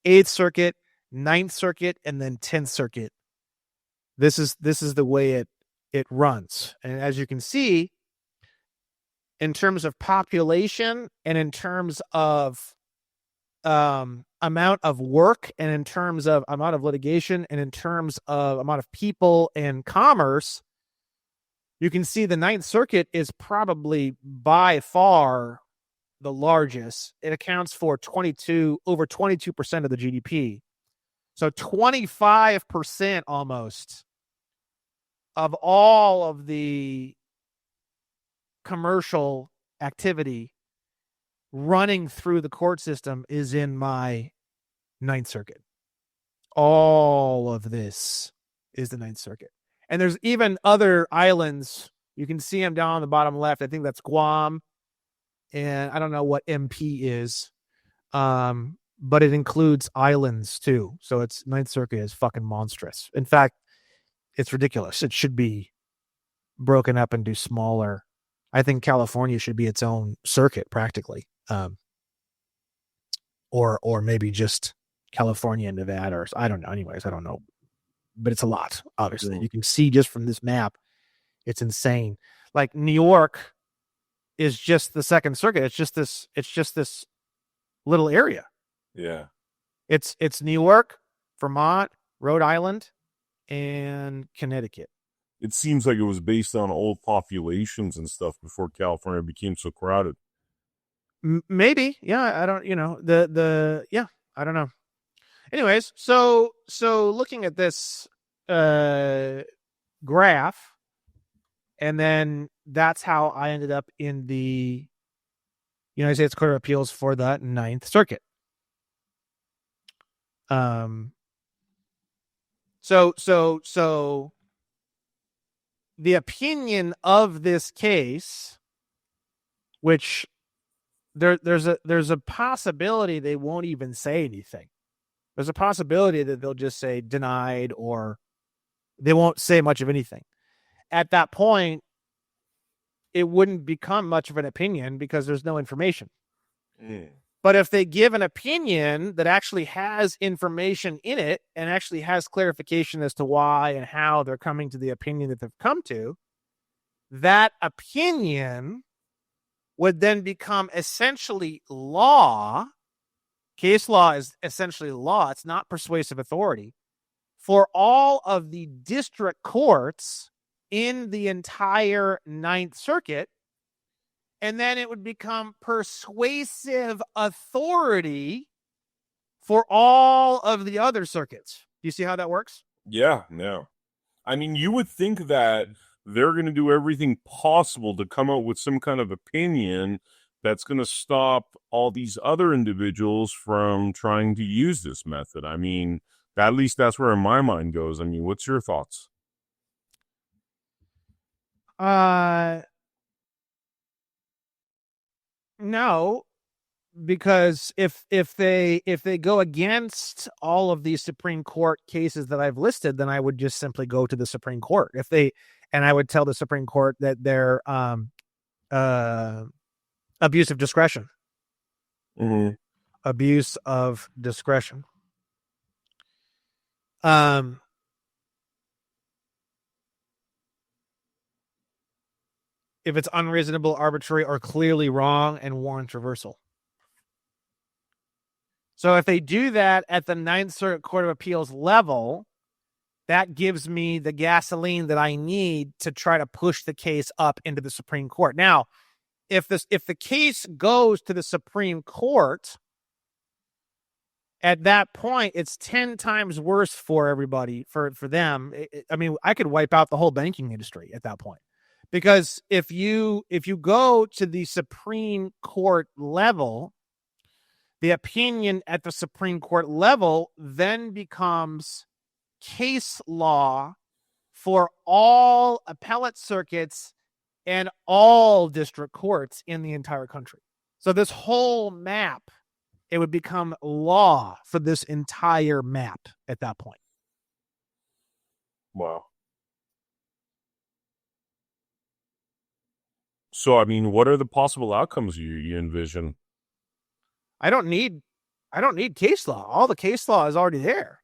Eighth Circuit, Ninth Circuit, and then 10th Circuit. This is the way it runs. And as you can see, in terms of population and in terms of amount of work and in terms of amount of litigation and in terms of amount of people and commerce, you can see the Ninth Circuit is probably by far the largest. It accounts for over 22% of the GDP. So 25% almost of all of the commercial activity running through the court system is in my Ninth Circuit. All of this is the Ninth Circuit. And there's even other islands. You can see them down on the bottom left. I think that's Guam. And I don't know what MP is. But it includes islands too. So it's Ninth Circuit is fucking monstrous. In fact, it's ridiculous. It should be broken up into smaller. I think California should be its own circuit practically. Or maybe just California and Nevada, or I don't know. Anyways, I don't know. But it's a lot, obviously. You can see just from this map, it's insane. Like New York is just the Second Circuit. It's just this little area. Yeah. It's New York, Vermont, Rhode Island, and Connecticut. It seems like it was based on old populations and stuff before California became so crowded. Maybe. Yeah, I don't, yeah, I don't know. Anyways, so looking at this graph, and then that's how I ended up in the United States Court of Appeals for the Ninth Circuit. So the opinion of this case, which there's a possibility they won't even say anything. There's a possibility that they'll just say denied, or they won't say much of anything. At that point, it wouldn't become much of an opinion because there's no information. But if they give an opinion that actually has information in it and actually has clarification as to why and how they're coming to the opinion that they've come to, that opinion would then become essentially law. Case law is essentially law. It's not persuasive authority for all of the district courts in the entire Ninth Circuit. And then it would become persuasive authority for all of the other circuits. Do you see how that works? Yeah, no. I mean, you would think that they're going to do everything possible to come out with some kind of opinion that's going to stop all these other individuals from trying to use this method. I mean, at least that's where my mind goes. I mean, what's your thoughts? No, because if they go against all of these Supreme Court cases that I've listed, then I would just simply go to the Supreme Court. And I would tell the Supreme Court that they're abuse of discretion. Mm-hmm. Abuse of discretion. If it's unreasonable, arbitrary, or clearly wrong and warrants reversal. So if they do that at the Ninth Circuit Court of Appeals level, that gives me the gasoline that I need to try to push the case up into the Supreme Court. Now, if the case goes to the Supreme Court at that point, it's 10 times worse for everybody, for them. I mean, I could wipe out the whole banking industry at that point. Because if you go to the Supreme Court level, the opinion at the Supreme Court level then becomes case law for all appellate circuits and all district courts in the entire country. So this whole map, it would become law for this entire map at that point. Wow. So, I mean, what are the possible outcomes you envision? I don't need case law. All the case law is already there.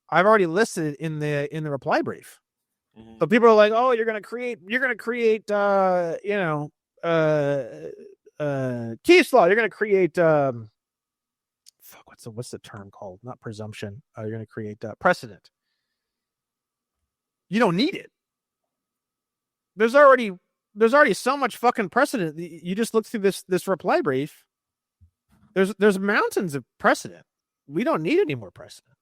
I've already listed it in the reply brief. Mm-hmm. So people are like, "Oh, you're going to create case law. You're going to create what's the term called? Not presumption. You're going to create precedent. You don't need it. There's already so much fucking precedent. You just look through this reply brief. There's mountains of precedent. We don't need any more precedent.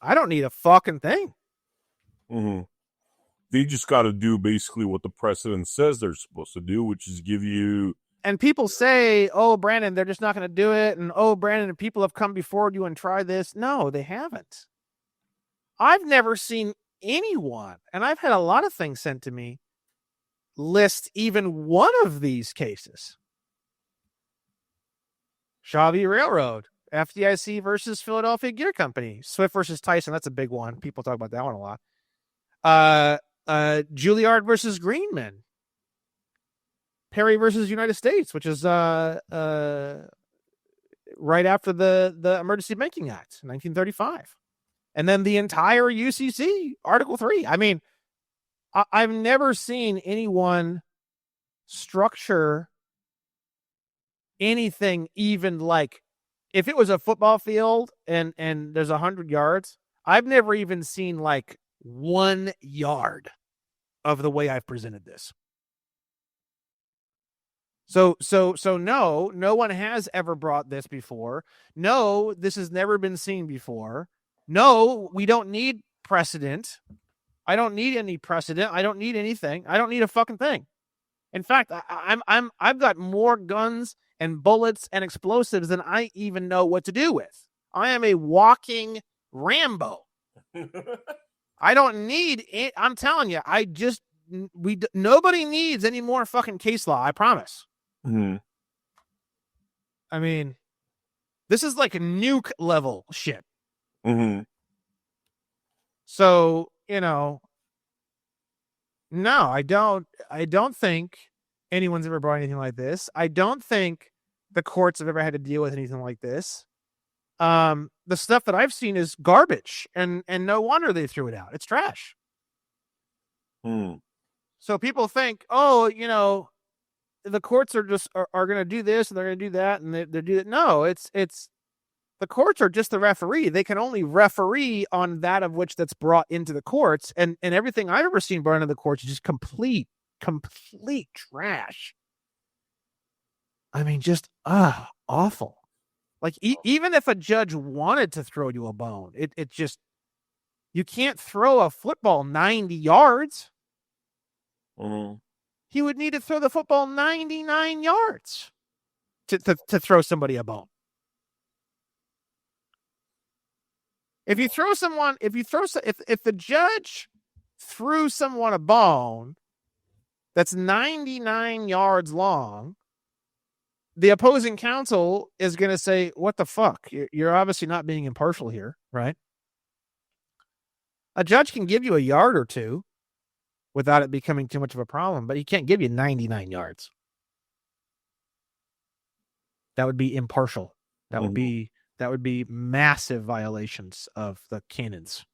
I don't need a fucking thing. Mm-hmm. They just got to do basically what the precedent says they're supposed to do, which is give you. And people say, "Oh, Brandon, they're just not going to do it." And "Oh, Brandon, people have come before you and tried this." No, they haven't. I've never seen anyone, and I've had a lot of things sent to me, list even one of these cases. Shaw v. Railroad, FDIC versus Philadelphia Gear Company, Swift versus Tyson. That's a big one. People talk about that one a lot. Juilliard versus Greenman, Perry versus United States, which is right after the Emergency Banking Act, 1935. And then the entire UCC, Article 3. I mean, I've never seen anyone structure anything even like, if it was a football field and there's 100 yards, I've never even seen like 1 yard of the way I've presented this. So no one has ever brought this before. No, this has never been seen before. No, we don't need precedent. I don't need any precedent. I don't need anything. I don't need a fucking thing. In fact, I've got more guns and bullets and explosives than I even know what to do with. I am a walking Rambo. I don't need it. I'm telling you, nobody needs any more fucking case law. I promise. Mm-hmm. I mean, this is like a nuke level shit. Mm-hmm. So, no, I don't think anyone's ever brought anything like this. I don't think the courts have ever had to deal with anything like this. The stuff that I've seen is garbage, and no wonder they threw it out. It's trash. So people think, oh, the courts are just are going to do this and they're going to do that and they're do that. No, it's the courts are just the referee. They can only referee on that of which that's brought into the courts, and everything I've ever seen brought into the courts is just complete trash. I mean, just awful. Like even if a judge wanted to throw you a bone, it just, you can't throw a football 90 yards. Mm-hmm. He would need to throw the football 99 yards to throw somebody a bone. If the judge threw someone a bone that's 99 yards long, the opposing counsel is going to say, "What the fuck? You're obviously not being impartial here," right? A judge can give you a yard or two without it becoming too much of a problem, but he can't give you 99 yards. That would be impartial. That would be massive violations of the canons.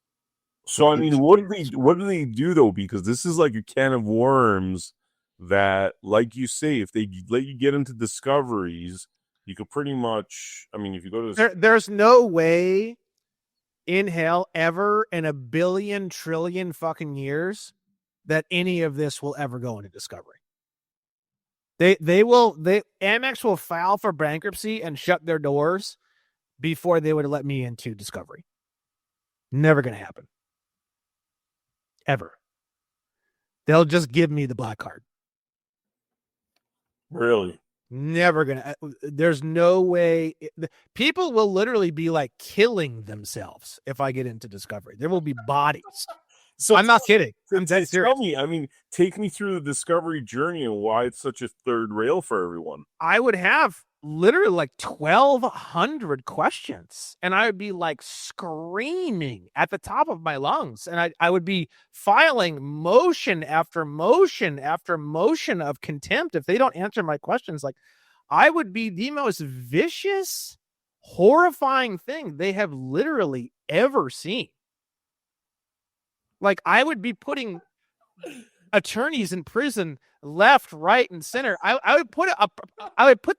So, I mean, what do they do though? Because this is like a can of worms that, like you say, if they let you get into discoveries, you could pretty much, I mean, if you go to there's no way in hell ever in 1 billion trillion fucking years that any of this will ever go into discovery. Amex will file for bankruptcy and shut their doors before they would let me into Discovery. Never going to happen. Ever. They'll just give me the black card. Really? Never going to. There's no way. People will literally be like killing themselves if I get into Discovery. There will be bodies. So I'm not kidding. I'm dead serious. Tell me, I mean, take me through the Discovery journey and why it's such a third rail for everyone. I would have literally like 1,200 questions, and I would be like screaming at the top of my lungs, and I would be filing motion after motion after motion of contempt if they don't answer my questions. Like, I would be the most vicious, horrifying thing they have literally ever seen. Like, I would be putting attorneys in prison left, right, and center. I would put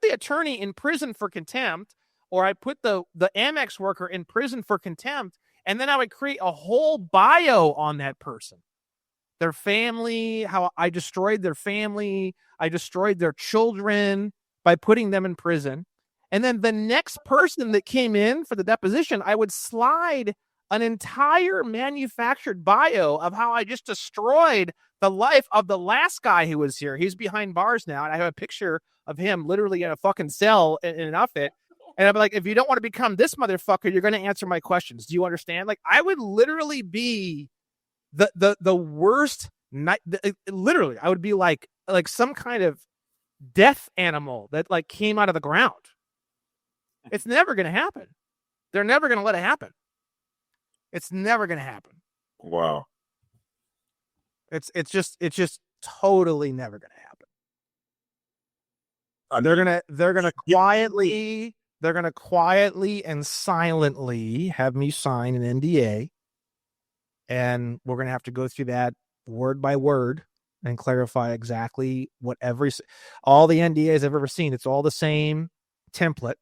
the attorney in prison for contempt, or I put the Amex worker in prison for contempt, and then I would create a whole bio on that person. Their family, how I destroyed their family, I destroyed their children by putting them in prison. And then the next person that came in for the deposition, I would slide an entire manufactured bio of how I just destroyed the life of the last guy who was here. He's behind bars now, and I have a picture of him literally in a fucking cell in an outfit. And I'm like, if you don't want to become this motherfucker, you're going to answer my questions. Do you understand? Like, I would literally be the worst night. Literally, I would be like some kind of death animal that like came out of the ground. It's never going to happen. They're never going to let it happen. It's never going to happen. Wow. It's just totally never going to happen. They're going to quietly and silently have me sign an NDA, and we're going to have to go through that word by word and clarify exactly what all the NDAs I've ever seen. It's all the same template.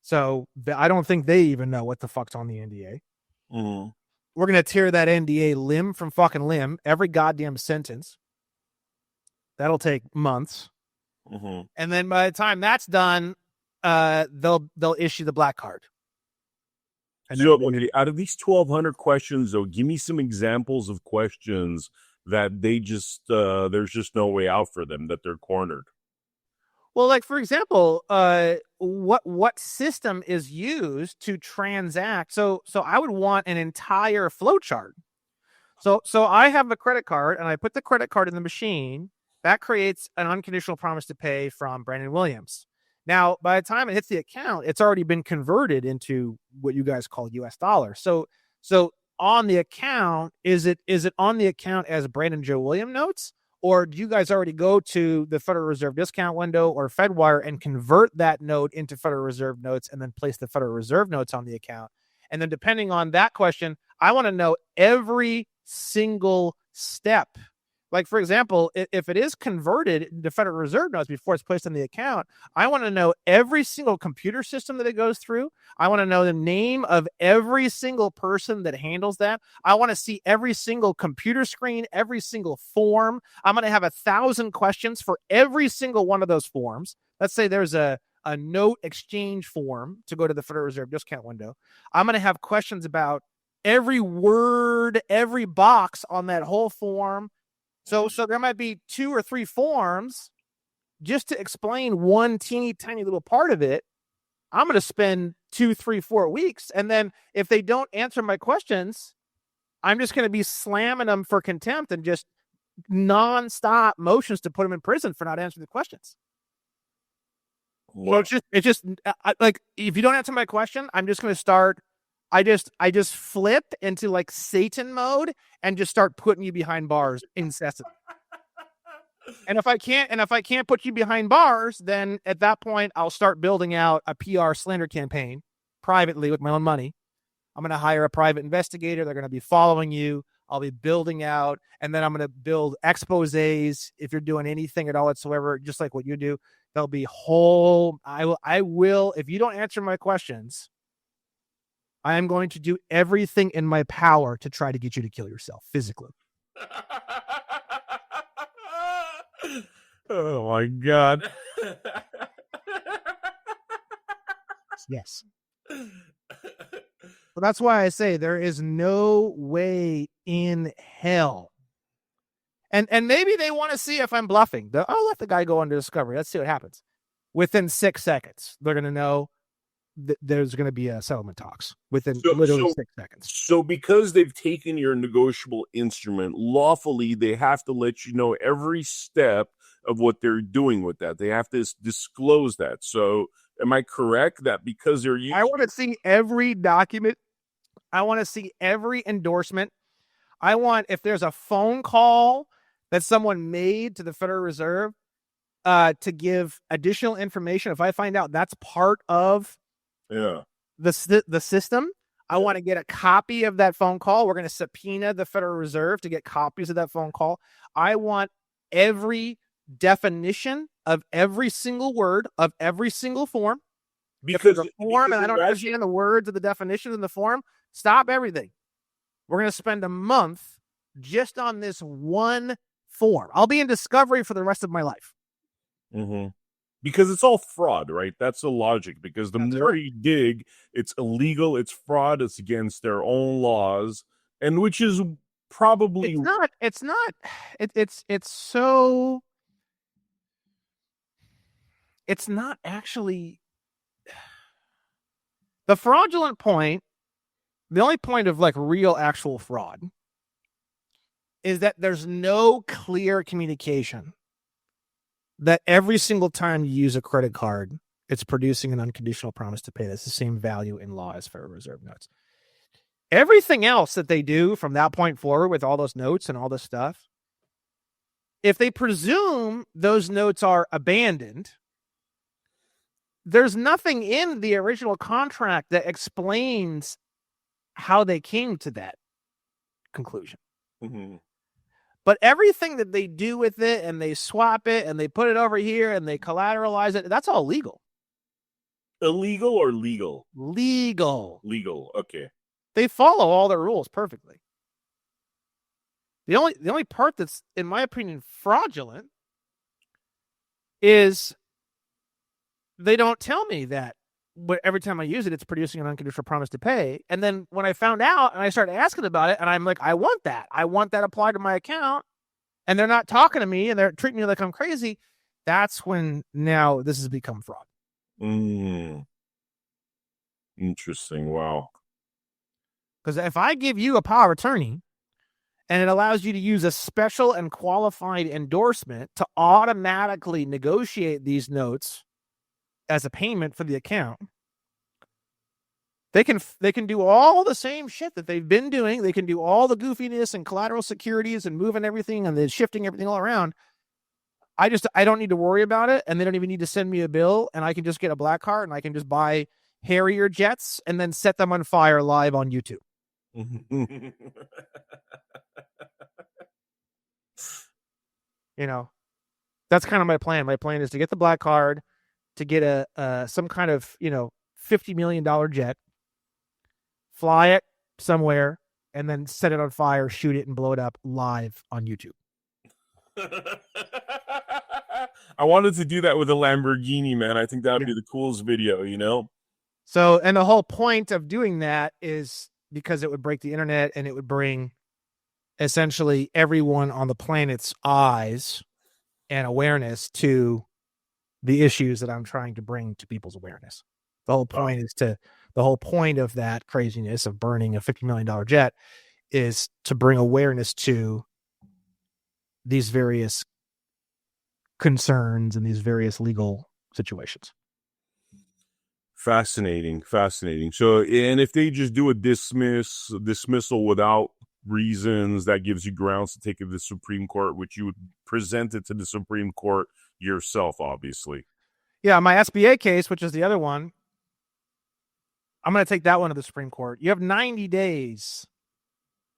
So I don't think they even know what the fuck's on the NDA. Mm-hmm. We're going to tear that NDA limb from fucking limb, every goddamn sentence. That'll take months. Mm-hmm. And then by the time that's done, they'll issue the black card. And out of these 1,200 questions, though, give me some examples of questions that they just there's just no way out for them, that they're cornered. Well, like, for example, what system is used to transact? So I would want an entire flow chart. So I have a credit card, and I put the credit card in the machine. That creates an unconditional promise to pay from Brandon Williams. Now, by the time it hits the account, it's already been converted into what you guys call US dollars. So on the account, is it on the account as Brandon Joe Williams notes? Or do you guys already go to the Federal Reserve discount window or FedWire and convert that note into Federal Reserve notes and then place the Federal Reserve notes on the account? And then depending on that question, I want to know every single step. Like, for example, if it is converted to Federal Reserve notes before it's placed on the account, I want to know every single computer system that it goes through. I want to know the name of every single person that handles that. I want to see every single computer screen, every single form. I'm going to have 1,000 questions for every single one of those forms. Let's say there's a note exchange form to go to the Federal Reserve discount window. I'm going to have questions about every word, every box on that whole form. So there might be 2 or 3 forms just to explain one teeny tiny little part of it. I'm going to spend 2, 3, 4 weeks. And then if they don't answer my questions, I'm just going to be slamming them for contempt and just nonstop motions to put them in prison for not answering the questions. Well, it's just like, if you don't answer my question, I'm just going to start. I just flip into like Satan mode and just start putting you behind bars incessantly. And if I can't put you behind bars, then at that point I'll start building out a PR slander campaign privately with my own money. I'm going to hire a private investigator. They're going to be following you. I'll be building out, and then I'm going to build exposés. If you're doing anything at all whatsoever, just like what you do, there'll be I will, if you don't answer my questions, I am going to do everything in my power to try to get you to kill yourself physically. Oh my God. Yes. So that's why I say there is no way in hell. And maybe they want to see if I'm bluffing. I'll let the guy go under discovery. Let's see what happens. Within 6 seconds, they're going to know there's going to be a settlement talks within literally 6 seconds. So because they've taken your negotiable instrument lawfully, they have to let you know every step of what they're doing with that. They have to disclose that. So am I correct that because they're using... I want to see every document. I want to see every endorsement. I want, if there's a phone call that someone made to the Federal Reserve to give additional information, if I find out that's part of the system, I want to get a copy of that phone call. We're going to subpoena the Federal Reserve to get copies of that phone call. I want every definition of every single word of every single form. Because the form and I don't understand the words of the definitions in the form, stop everything. We're going to spend a month just on this one form. I'll be in discovery for the rest of my life. Mm-hmm. Because it's all fraud, right? That's the logic. Because the more you dig, it's illegal, it's fraud, it's against their own laws, and which is probably it's not. It's so. It's not actually the fraudulent point. The only point of like real actual fraud is that there's no clear communication that every single time you use a credit card, it's producing an unconditional promise to pay. That's the same value in law as Federal Reserve notes. Everything else that they do from that point forward with all those notes and all this stuff, if they presume those notes are abandoned, there's nothing in the original contract that explains how they came to that conclusion. Mm-hmm. But everything that they do with it, and they swap it, and they put it over here, and they collateralize it, that's all legal. Illegal or legal? Legal. Legal, okay. They follow all the rules perfectly. The only part that's, in my opinion, fraudulent is they don't tell me that but every time I use it, it's producing an unconditional promise to pay. And then when I found out and I started asking about it, and I'm like, I want that. I want that applied to my account. And they're not talking to me and they're treating me like I'm crazy. That's when now this has become fraud. Interesting. Wow. Because if I give you a power of attorney and it allows you to use a special and qualified endorsement to automatically negotiate these notes as a payment for the account, they can do all the same shit that they've been doing. They can do all the goofiness and collateral securities and moving everything and then shifting everything all around. I don't need to worry about it, and they don't even need to send me a bill, and I can just get a black card and I can just buy Harrier jets and then set them on fire live on YouTube. You know, that's kind of my plan. My plan is to get the black card, to get a some kind of, $50 million jet, fly it somewhere, and then set it on fire, shoot it, and blow it up live on YouTube. I wanted to do that with a Lamborghini, man. I think that would be the coolest video, So, and the whole point of doing that is because it would break the internet and it would bring essentially everyone on the planet's eyes and awareness to the issues that I'm trying to bring to people's awareness. The whole point the whole point of that craziness of burning a $50 million jet is to bring awareness to these various concerns and these various legal situations. Fascinating. So, and if they just do a dismissal without reasons, that gives you grounds to take it to the Supreme Court, which you would present it to the Supreme Court yourself, obviously. Yeah, my SBA case, which is the other one, I'm going to take that one to the Supreme Court. You have 90 days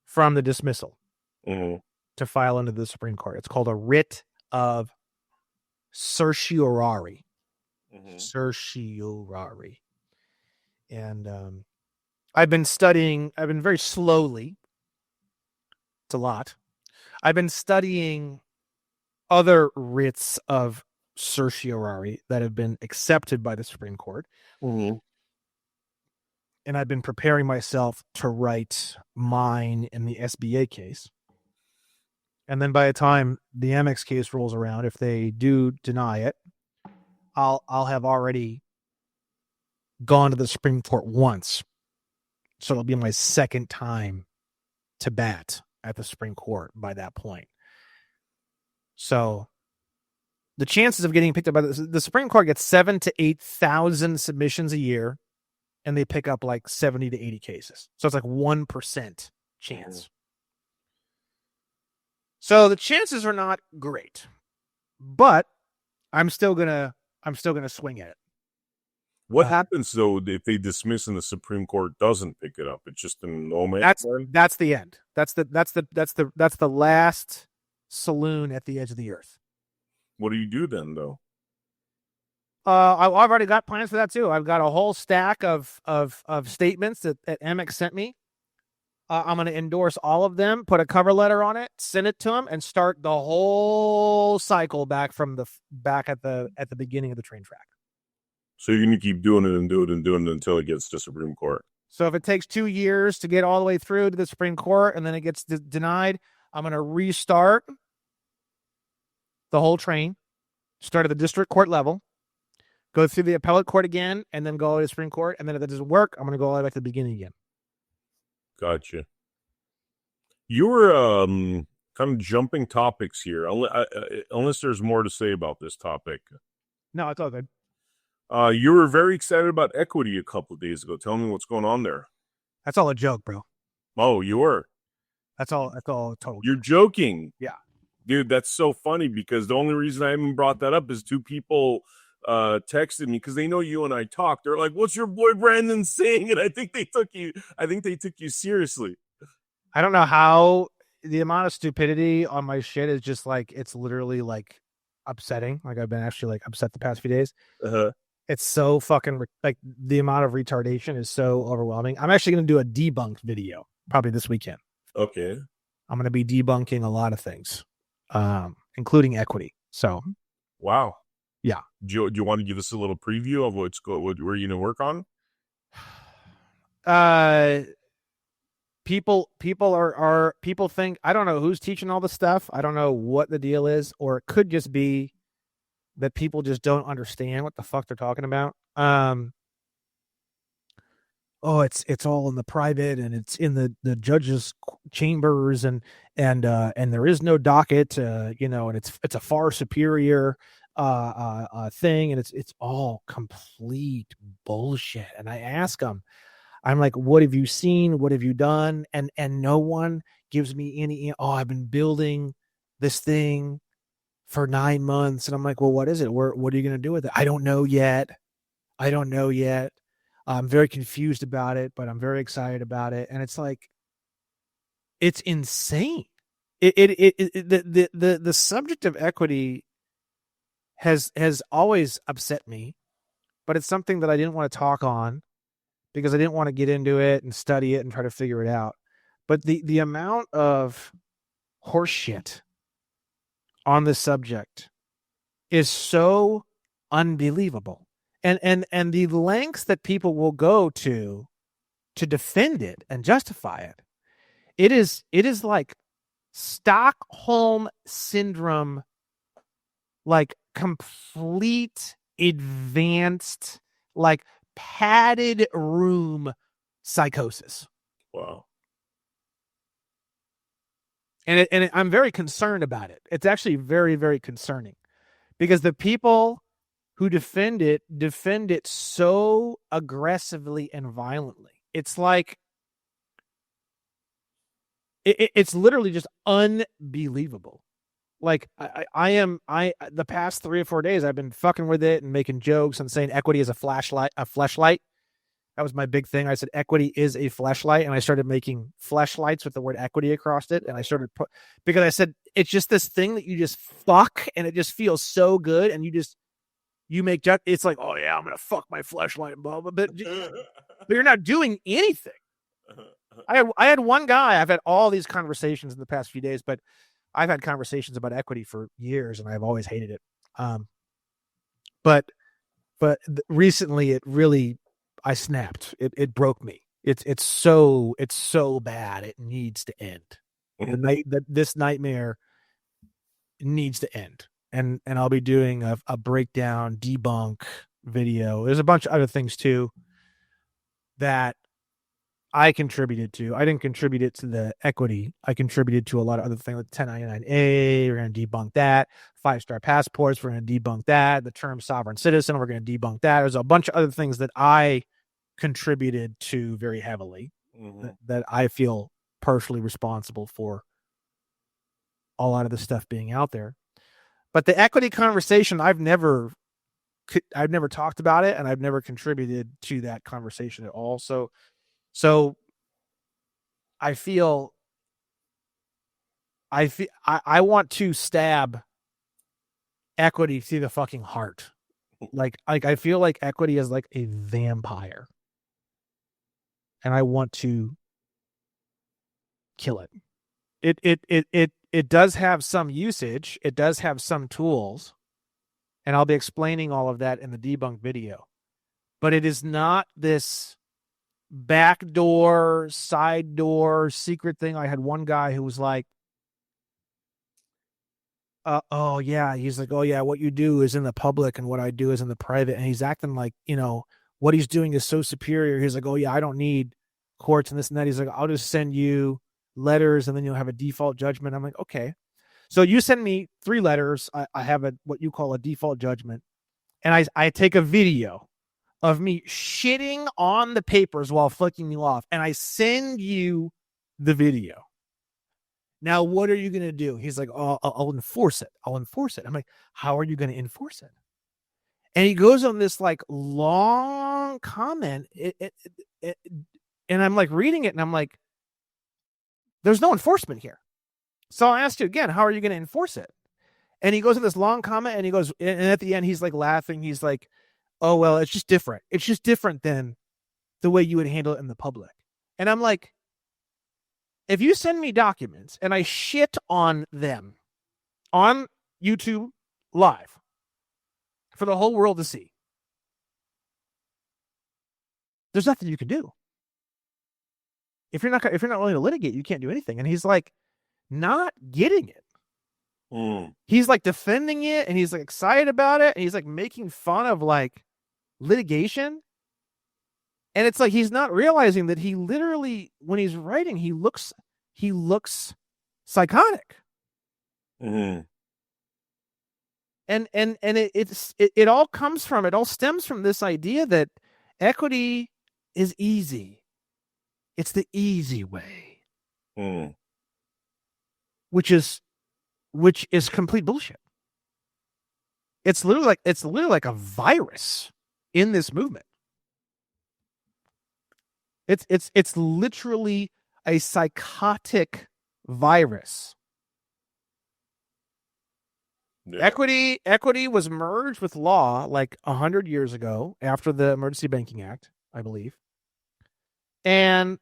from the dismissal to file into the Supreme Court. It's called a writ of certiorari. Certiorari. And I've been very slowly. It's a lot. I've been studying other writs of certiorari that have been accepted by the Supreme Court. and I've been preparing myself to write mine in the SBA case. And then by the time the Amex case rolls around, if they do deny it, I'll have already gone to the Supreme Court once. So it'll be my second time to bat at the Supreme Court by that point. So the chances of getting picked up by the Supreme Court gets 7,000 to 8,000 submissions a year, and they pick up like 70 to 80 cases. So it's like 1% chance. So the chances are not great, but I'm still gonna swing at it. What happens though if they dismiss and the Supreme Court doesn't pick it up? It's just an no man's land? That's the end. That's the last saloon at the edge of the earth. What do you do then, though? I've already got plans for that too. I've got a whole stack of statements that Amex sent me. I'm going to endorse all of them, put a cover letter on it, send it to them, and start the whole cycle back at the beginning of the train track. So you're going to keep doing it and doing it and doing it until it gets to Supreme Court. So if it takes 2 years to get all the way through to the Supreme Court and then it gets denied, I'm going to restart the whole train, start at the district court level, go through the appellate court again, and then go to the Supreme Court. And then if that doesn't work, I'm going to go all the way back to the beginning again. Gotcha. You were kind of jumping topics here, unless there's more to say about this topic. No, it's all good. You were very excited about equity a couple of days ago. Tell me what's going on there. That's all a joke, bro. Oh, you were? That's all a total You're joking. Yeah. Dude, that's so funny because the only reason I haven't brought that up is 2 people texted me because they know you and I talk. They're like, "What's your boy Brandon saying?" And I think they took you seriously. I don't know how the amount of stupidity on my shit is just like, it's literally like upsetting. Like I've been actually like upset the past few days. It's so fucking like the amount of retardation is so overwhelming. I'm actually going to do a debunked video probably this weekend. Okay. I'm going to be debunking a lot of things, including equity. So, wow. Yeah. Do you want to give us a little preview of what you're going to work on? People think, I don't know who's teaching all the stuff. I don't know what the deal is, or it could just be that people just don't understand what the fuck they're talking about. It's all in the private and it's in the judge's chambers and there is no docket, and it's a far superior thing, and it's all complete bullshit. And I ask them, I'm like, what have you seen? What have you done? And no one gives me any, I've been building this thing for 9 months. And I'm like, well, what is it? What are you going to do with it? I don't know yet. I'm very confused about it, but I'm very excited about it. And it's like, it's insane. The subject of equity has always upset me, but it's something that I didn't want to talk on because I didn't want to get into it and study it and try to figure it out. But the amount of horseshit on this subject is so unbelievable. And the lengths that people will go to defend it and justify it. It is like Stockholm syndrome, like complete advanced, like padded room psychosis. Wow. And I'm very concerned about it. It's actually very, very concerning because the people who defend it so aggressively and violently. It's like, it's literally just unbelievable. Like the past 3 or 4 days, I've been fucking with it and making jokes and saying equity is a fleshlight. That was my big thing. I said equity is a fleshlight, and I started making fleshlights with the word equity across it. And I started because I said it's just this thing that you just fuck, and it just feels so good, and you make it's like, oh yeah, I'm gonna fuck my fleshlight, blah blah, but you're not doing anything. I had one guy. I've had all these conversations in the past few days, but I've had conversations about equity for years, and I've always hated it. But recently, it really I snapped. It broke me. It's so bad. It needs to end. This nightmare needs to end. And I'll be doing a breakdown, debunk video. There's a bunch of other things too that I contributed to. I didn't contribute it to the equity. I contributed to a lot of other things like 1099A. We're going to debunk that. 5-star passports. We're going to debunk that. The term sovereign citizen. We're going to debunk that. There's a bunch of other things that I contributed to very heavily that I feel partially responsible for a lot of the stuff being out there. But the equity conversation, I've never talked about it, and I've never contributed to that conversation at all. So I feel I want to stab equity through the fucking heart. Like I feel like equity is like a vampire, and I want to kill it. It does have some usage. It does have some tools, and I'll be explaining all of that in the debunk video. But it is not this backdoor, side door, secret thing. I had one guy who was like, oh yeah, he's like, oh yeah, what you do is in the public and what I do is in the private. And he's acting like, what he's doing is so superior. He's like, oh yeah, I don't need courts and this and that. He's like, I'll just send you letters and then you'll have a default judgment. I'm like, okay. So you send me 3 letters. I have what you call a default judgment. And I take a video of me shitting on the papers while flicking you off. And I send you the video. Now, what are you going to do? He's like, oh, I'll enforce it. I'll enforce it. I'm like, how are you going to enforce it? And he goes on this like long comment. And I'm like reading it and I'm like, there's no enforcement here. So I asked you again, how are you going to enforce it? And he goes in this long comment and he goes, and at the end, he's like laughing. He's like, oh, well, it's just different. It's just different than the way you would handle it in the public. And I'm like, if you send me documents and I shit on them on YouTube live for the whole world to see, there's nothing you can do. If you're not willing to litigate, you can't do anything. And he's like, not getting it. He's like defending it and he's like excited about it. And he's like making fun of like litigation. And it's like, he's not realizing that he literally, when he's writing, he looks psychotic. And it all stems from this idea that equity is easy. It's the easy way. Which is complete bullshit. It's literally like a virus in this movement. It's literally a psychotic virus. Yeah. Equity was merged with law like 100 years ago after the Emergency Banking Act, I believe. And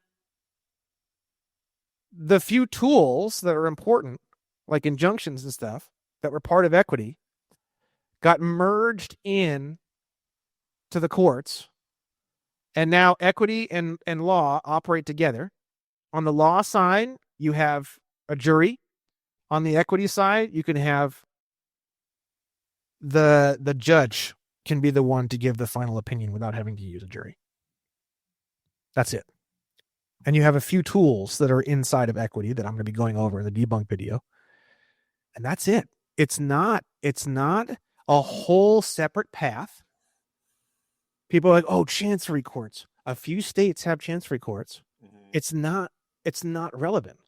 the few tools that are important, like injunctions and stuff, that were part of equity, got merged in to the courts. And now equity and law operate together. On the law side, you have a jury. On the equity side, you can have the judge can be the one to give the final opinion without having to use a jury. That's it. And you have a few tools that are inside of equity that I'm going to be going over in the debunk video. And that's it. It's not a whole separate path. People are like, oh, chancery courts. A few states have chancery courts. It's not relevant.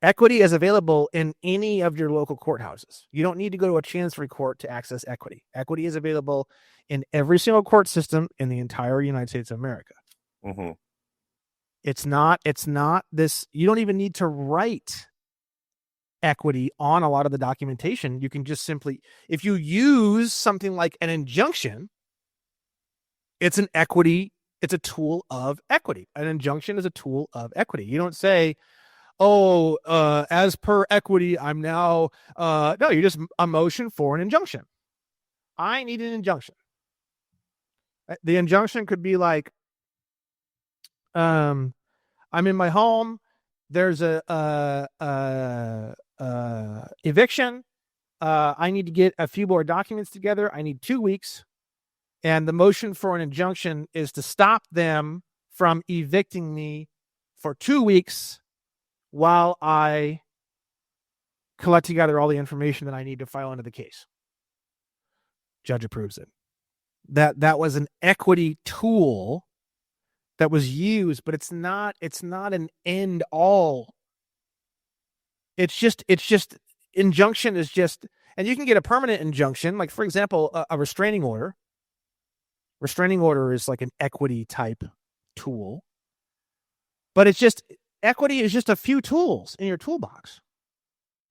Equity is available in any of your local courthouses. You don't need to go to a chancery court to access equity. Equity is available in every single court system in the entire United States of America. It's not this, you don't even need to write equity on a lot of the documentation. You can just simply, if you use something like an injunction, it's an equity, it's a tool of equity. An injunction is a tool of equity. You don't say, oh, as per equity, I'm now, no, you just a motion for an injunction. I need an injunction. The injunction could be like, I'm in my home. There's a eviction. I need to get a few more documents together. I need 2 weeks. And the motion for an injunction is to stop them from evicting me for 2 weeks while I collect together all the information that I need to file into the case. Judge approves it. That was an equity tool that was used, but it's not an end all. It's just injunction is just, and you can get a permanent injunction, like for example, a restraining order. Restraining order is like an equity type tool, but it's just, equity is just a few tools in your toolbox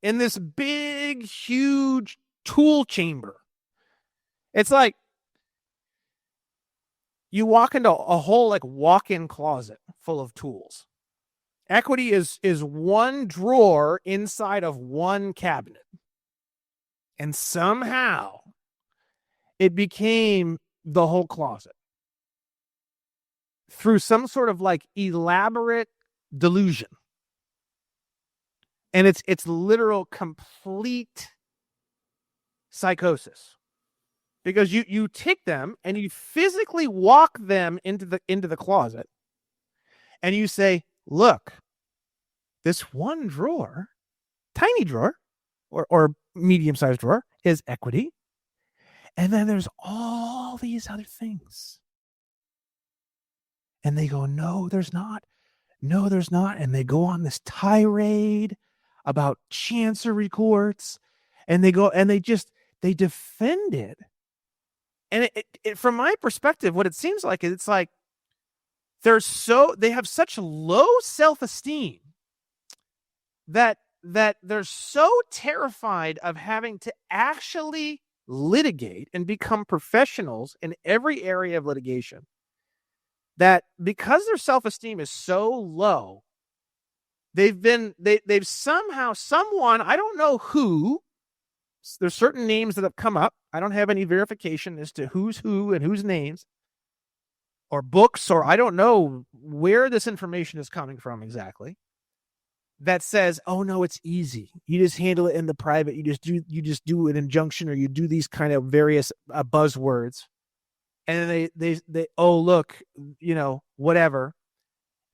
in this big, huge tool chamber. It's like you walk into a whole like walk-in closet full of tools. Equity is one drawer inside of one cabinet. And somehow it became the whole closet through some sort of like elaborate delusion. And it's literal complete psychosis. Because you take them and you physically walk them into the closet and you say, look, this one drawer, tiny drawer or medium-sized drawer is equity. And then there's all these other things. And they go, no, there's not. No, there's not. And they go on this tirade about chancery courts. And they go and they defend it. And it from my perspective, what it seems like is it's like they have such low self-esteem that they're so terrified of having to actually litigate and become professionals in every area of litigation that because their self-esteem is so low, they've somehow, someone, I don't know who, there's certain names that have come up. I don't have any verification as to who's who and whose names or books, or I don't know where this information is coming from exactly, that says, oh no, it's easy. You just handle it in the private. You just do an injunction, or you do these kind of various buzzwords. And then they oh, look, whatever.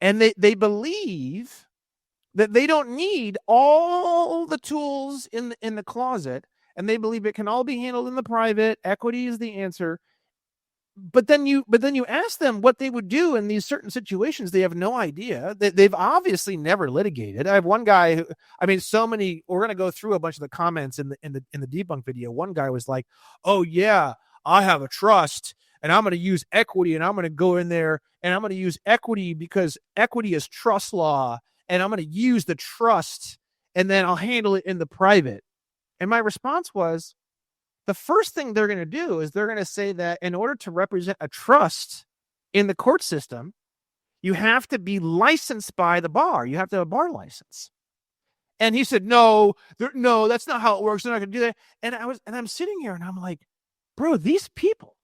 And they believe that they don't need all the tools in the closet, and they believe it can all be handled in the private. Equity is the answer. But then you ask them what they would do in these certain situations. They have no idea. They've obviously never litigated. I have one guy who, so many. We're going to go through a bunch of the comments in the debunk video. One guy was like, "Oh yeah, I have a trust, and I'm going to use equity, and I'm going to go in there, and I'm going to use equity because equity is trust law, and I'm going to use the trust, and then I'll handle it in the private." And my response was, the first thing they're going to do is they're going to say that in order to represent a trust in the court system, you have to be licensed by the bar. You have to have a bar license. And he said, no, that's not how it works. They're not going to do that. And I'm sitting here and I'm like, bro, these people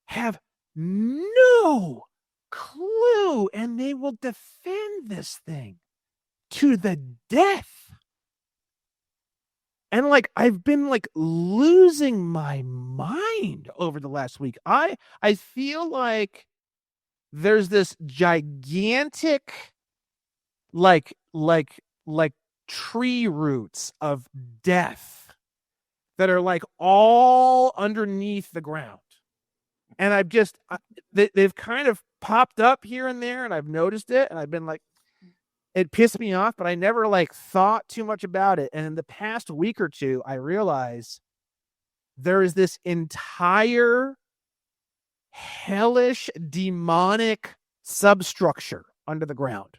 have no clue, and they will defend this thing to the death. And like, I've been like losing my mind over the last week. I feel like there's this gigantic, like tree roots of death that are like all underneath the ground. And they've kind of popped up here and there, and I've noticed it, and I've been like, it pissed me off, but I never like thought too much about it. And in the past week or two, I realized there is this entire hellish, demonic substructure under the ground.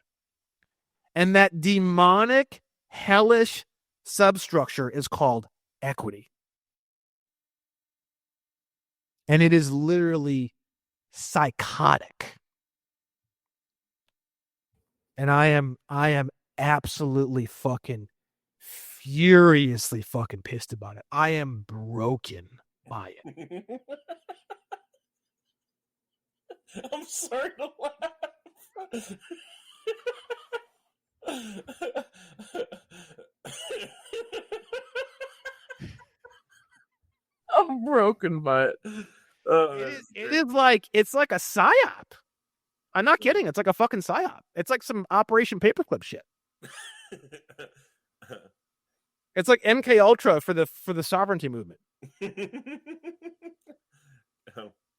And that demonic, hellish substructure is called equity. And it is literally psychotic. And I am absolutely fucking furiously fucking pissed about it. I am broken by it. I'm sorry to laugh. I'm broken by it. It's like a psyop. I'm not kidding. It's like a fucking psyop. It's like some Operation Paperclip shit. It's like MK Ultra for the sovereignty movement.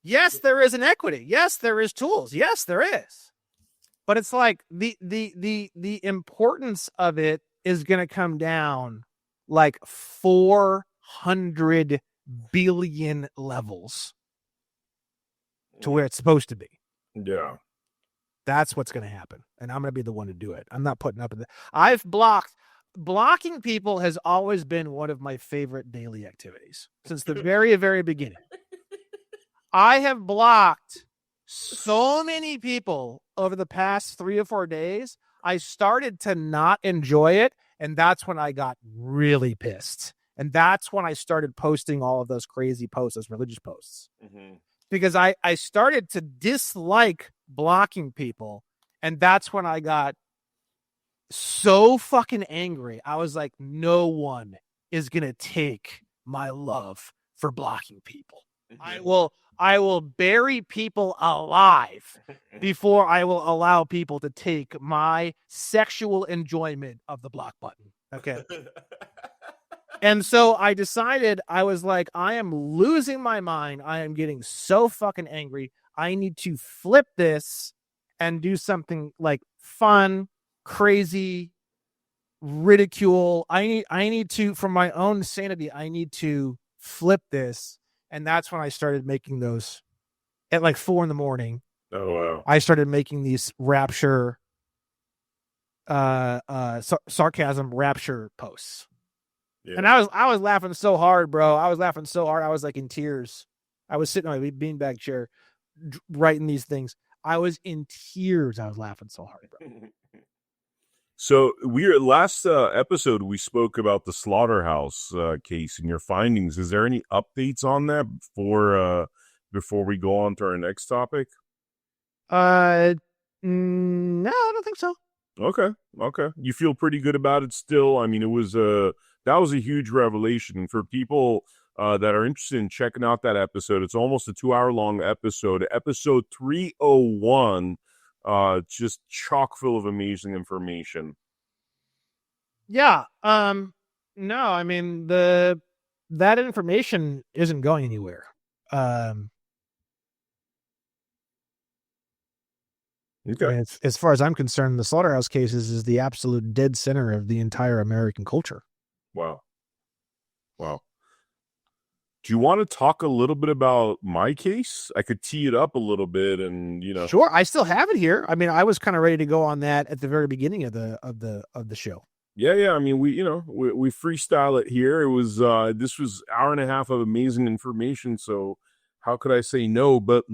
Yes, there is inequity. Yes, there is tools. Yes, there is. But it's like the importance of it is going to come down like 400 billion levels to where it's supposed to be. Yeah. That's what's going to happen. And I'm going to be the one to do it. I'm not putting up with it. Blocking people has always been one of my favorite daily activities since the very, very beginning. I have blocked so many people over the past 3 or 4 days. I started to not enjoy it. And that's when I got really pissed. And that's when I started posting all of those crazy posts, those religious posts. Mm-hmm. Because I started to dislike blocking people. And that's when I got so fucking angry. I was like, no one is going to take my love for blocking people. Mm-hmm. I will bury people alive before I will allow people to take my sexual enjoyment of the block button. Okay. And so I decided, I was like, I am losing my mind. I am getting so fucking angry. I need to flip this and do something like fun, crazy, ridicule. I need to, for my own sanity, I need to flip this. And that's when I started making those at like 4 a.m. Oh, wow. I started making these rapture, sarcasm rapture posts. Yeah. And I was laughing so hard, bro. I was laughing so hard. I was like in tears. I was sitting on my beanbag chair writing these things. I was in tears. I was laughing so hard, bro. So last episode, we spoke about the slaughterhouse case and your findings. Is there any updates on that before we go on to our next topic? No, I don't think so. Okay. You feel pretty good about it still? I mean, that was a huge revelation. And for people that are interested in checking out that episode, it's almost a 2-hour-long episode. Episode 301, just chock full of amazing information. Yeah. No, I mean, that information isn't going anywhere. Okay. As far as I'm concerned, the slaughterhouse cases is the absolute dead center of the entire American culture. Wow. Do you want to talk a little bit about my case? I could tee it up a little bit, and Sure, I still have it here. I mean, I was kind of ready to go on that at the very beginning of the show. Yeah. I mean, we freestyle it here. It was this was 1.5 hours of amazing information. So how could I say no? But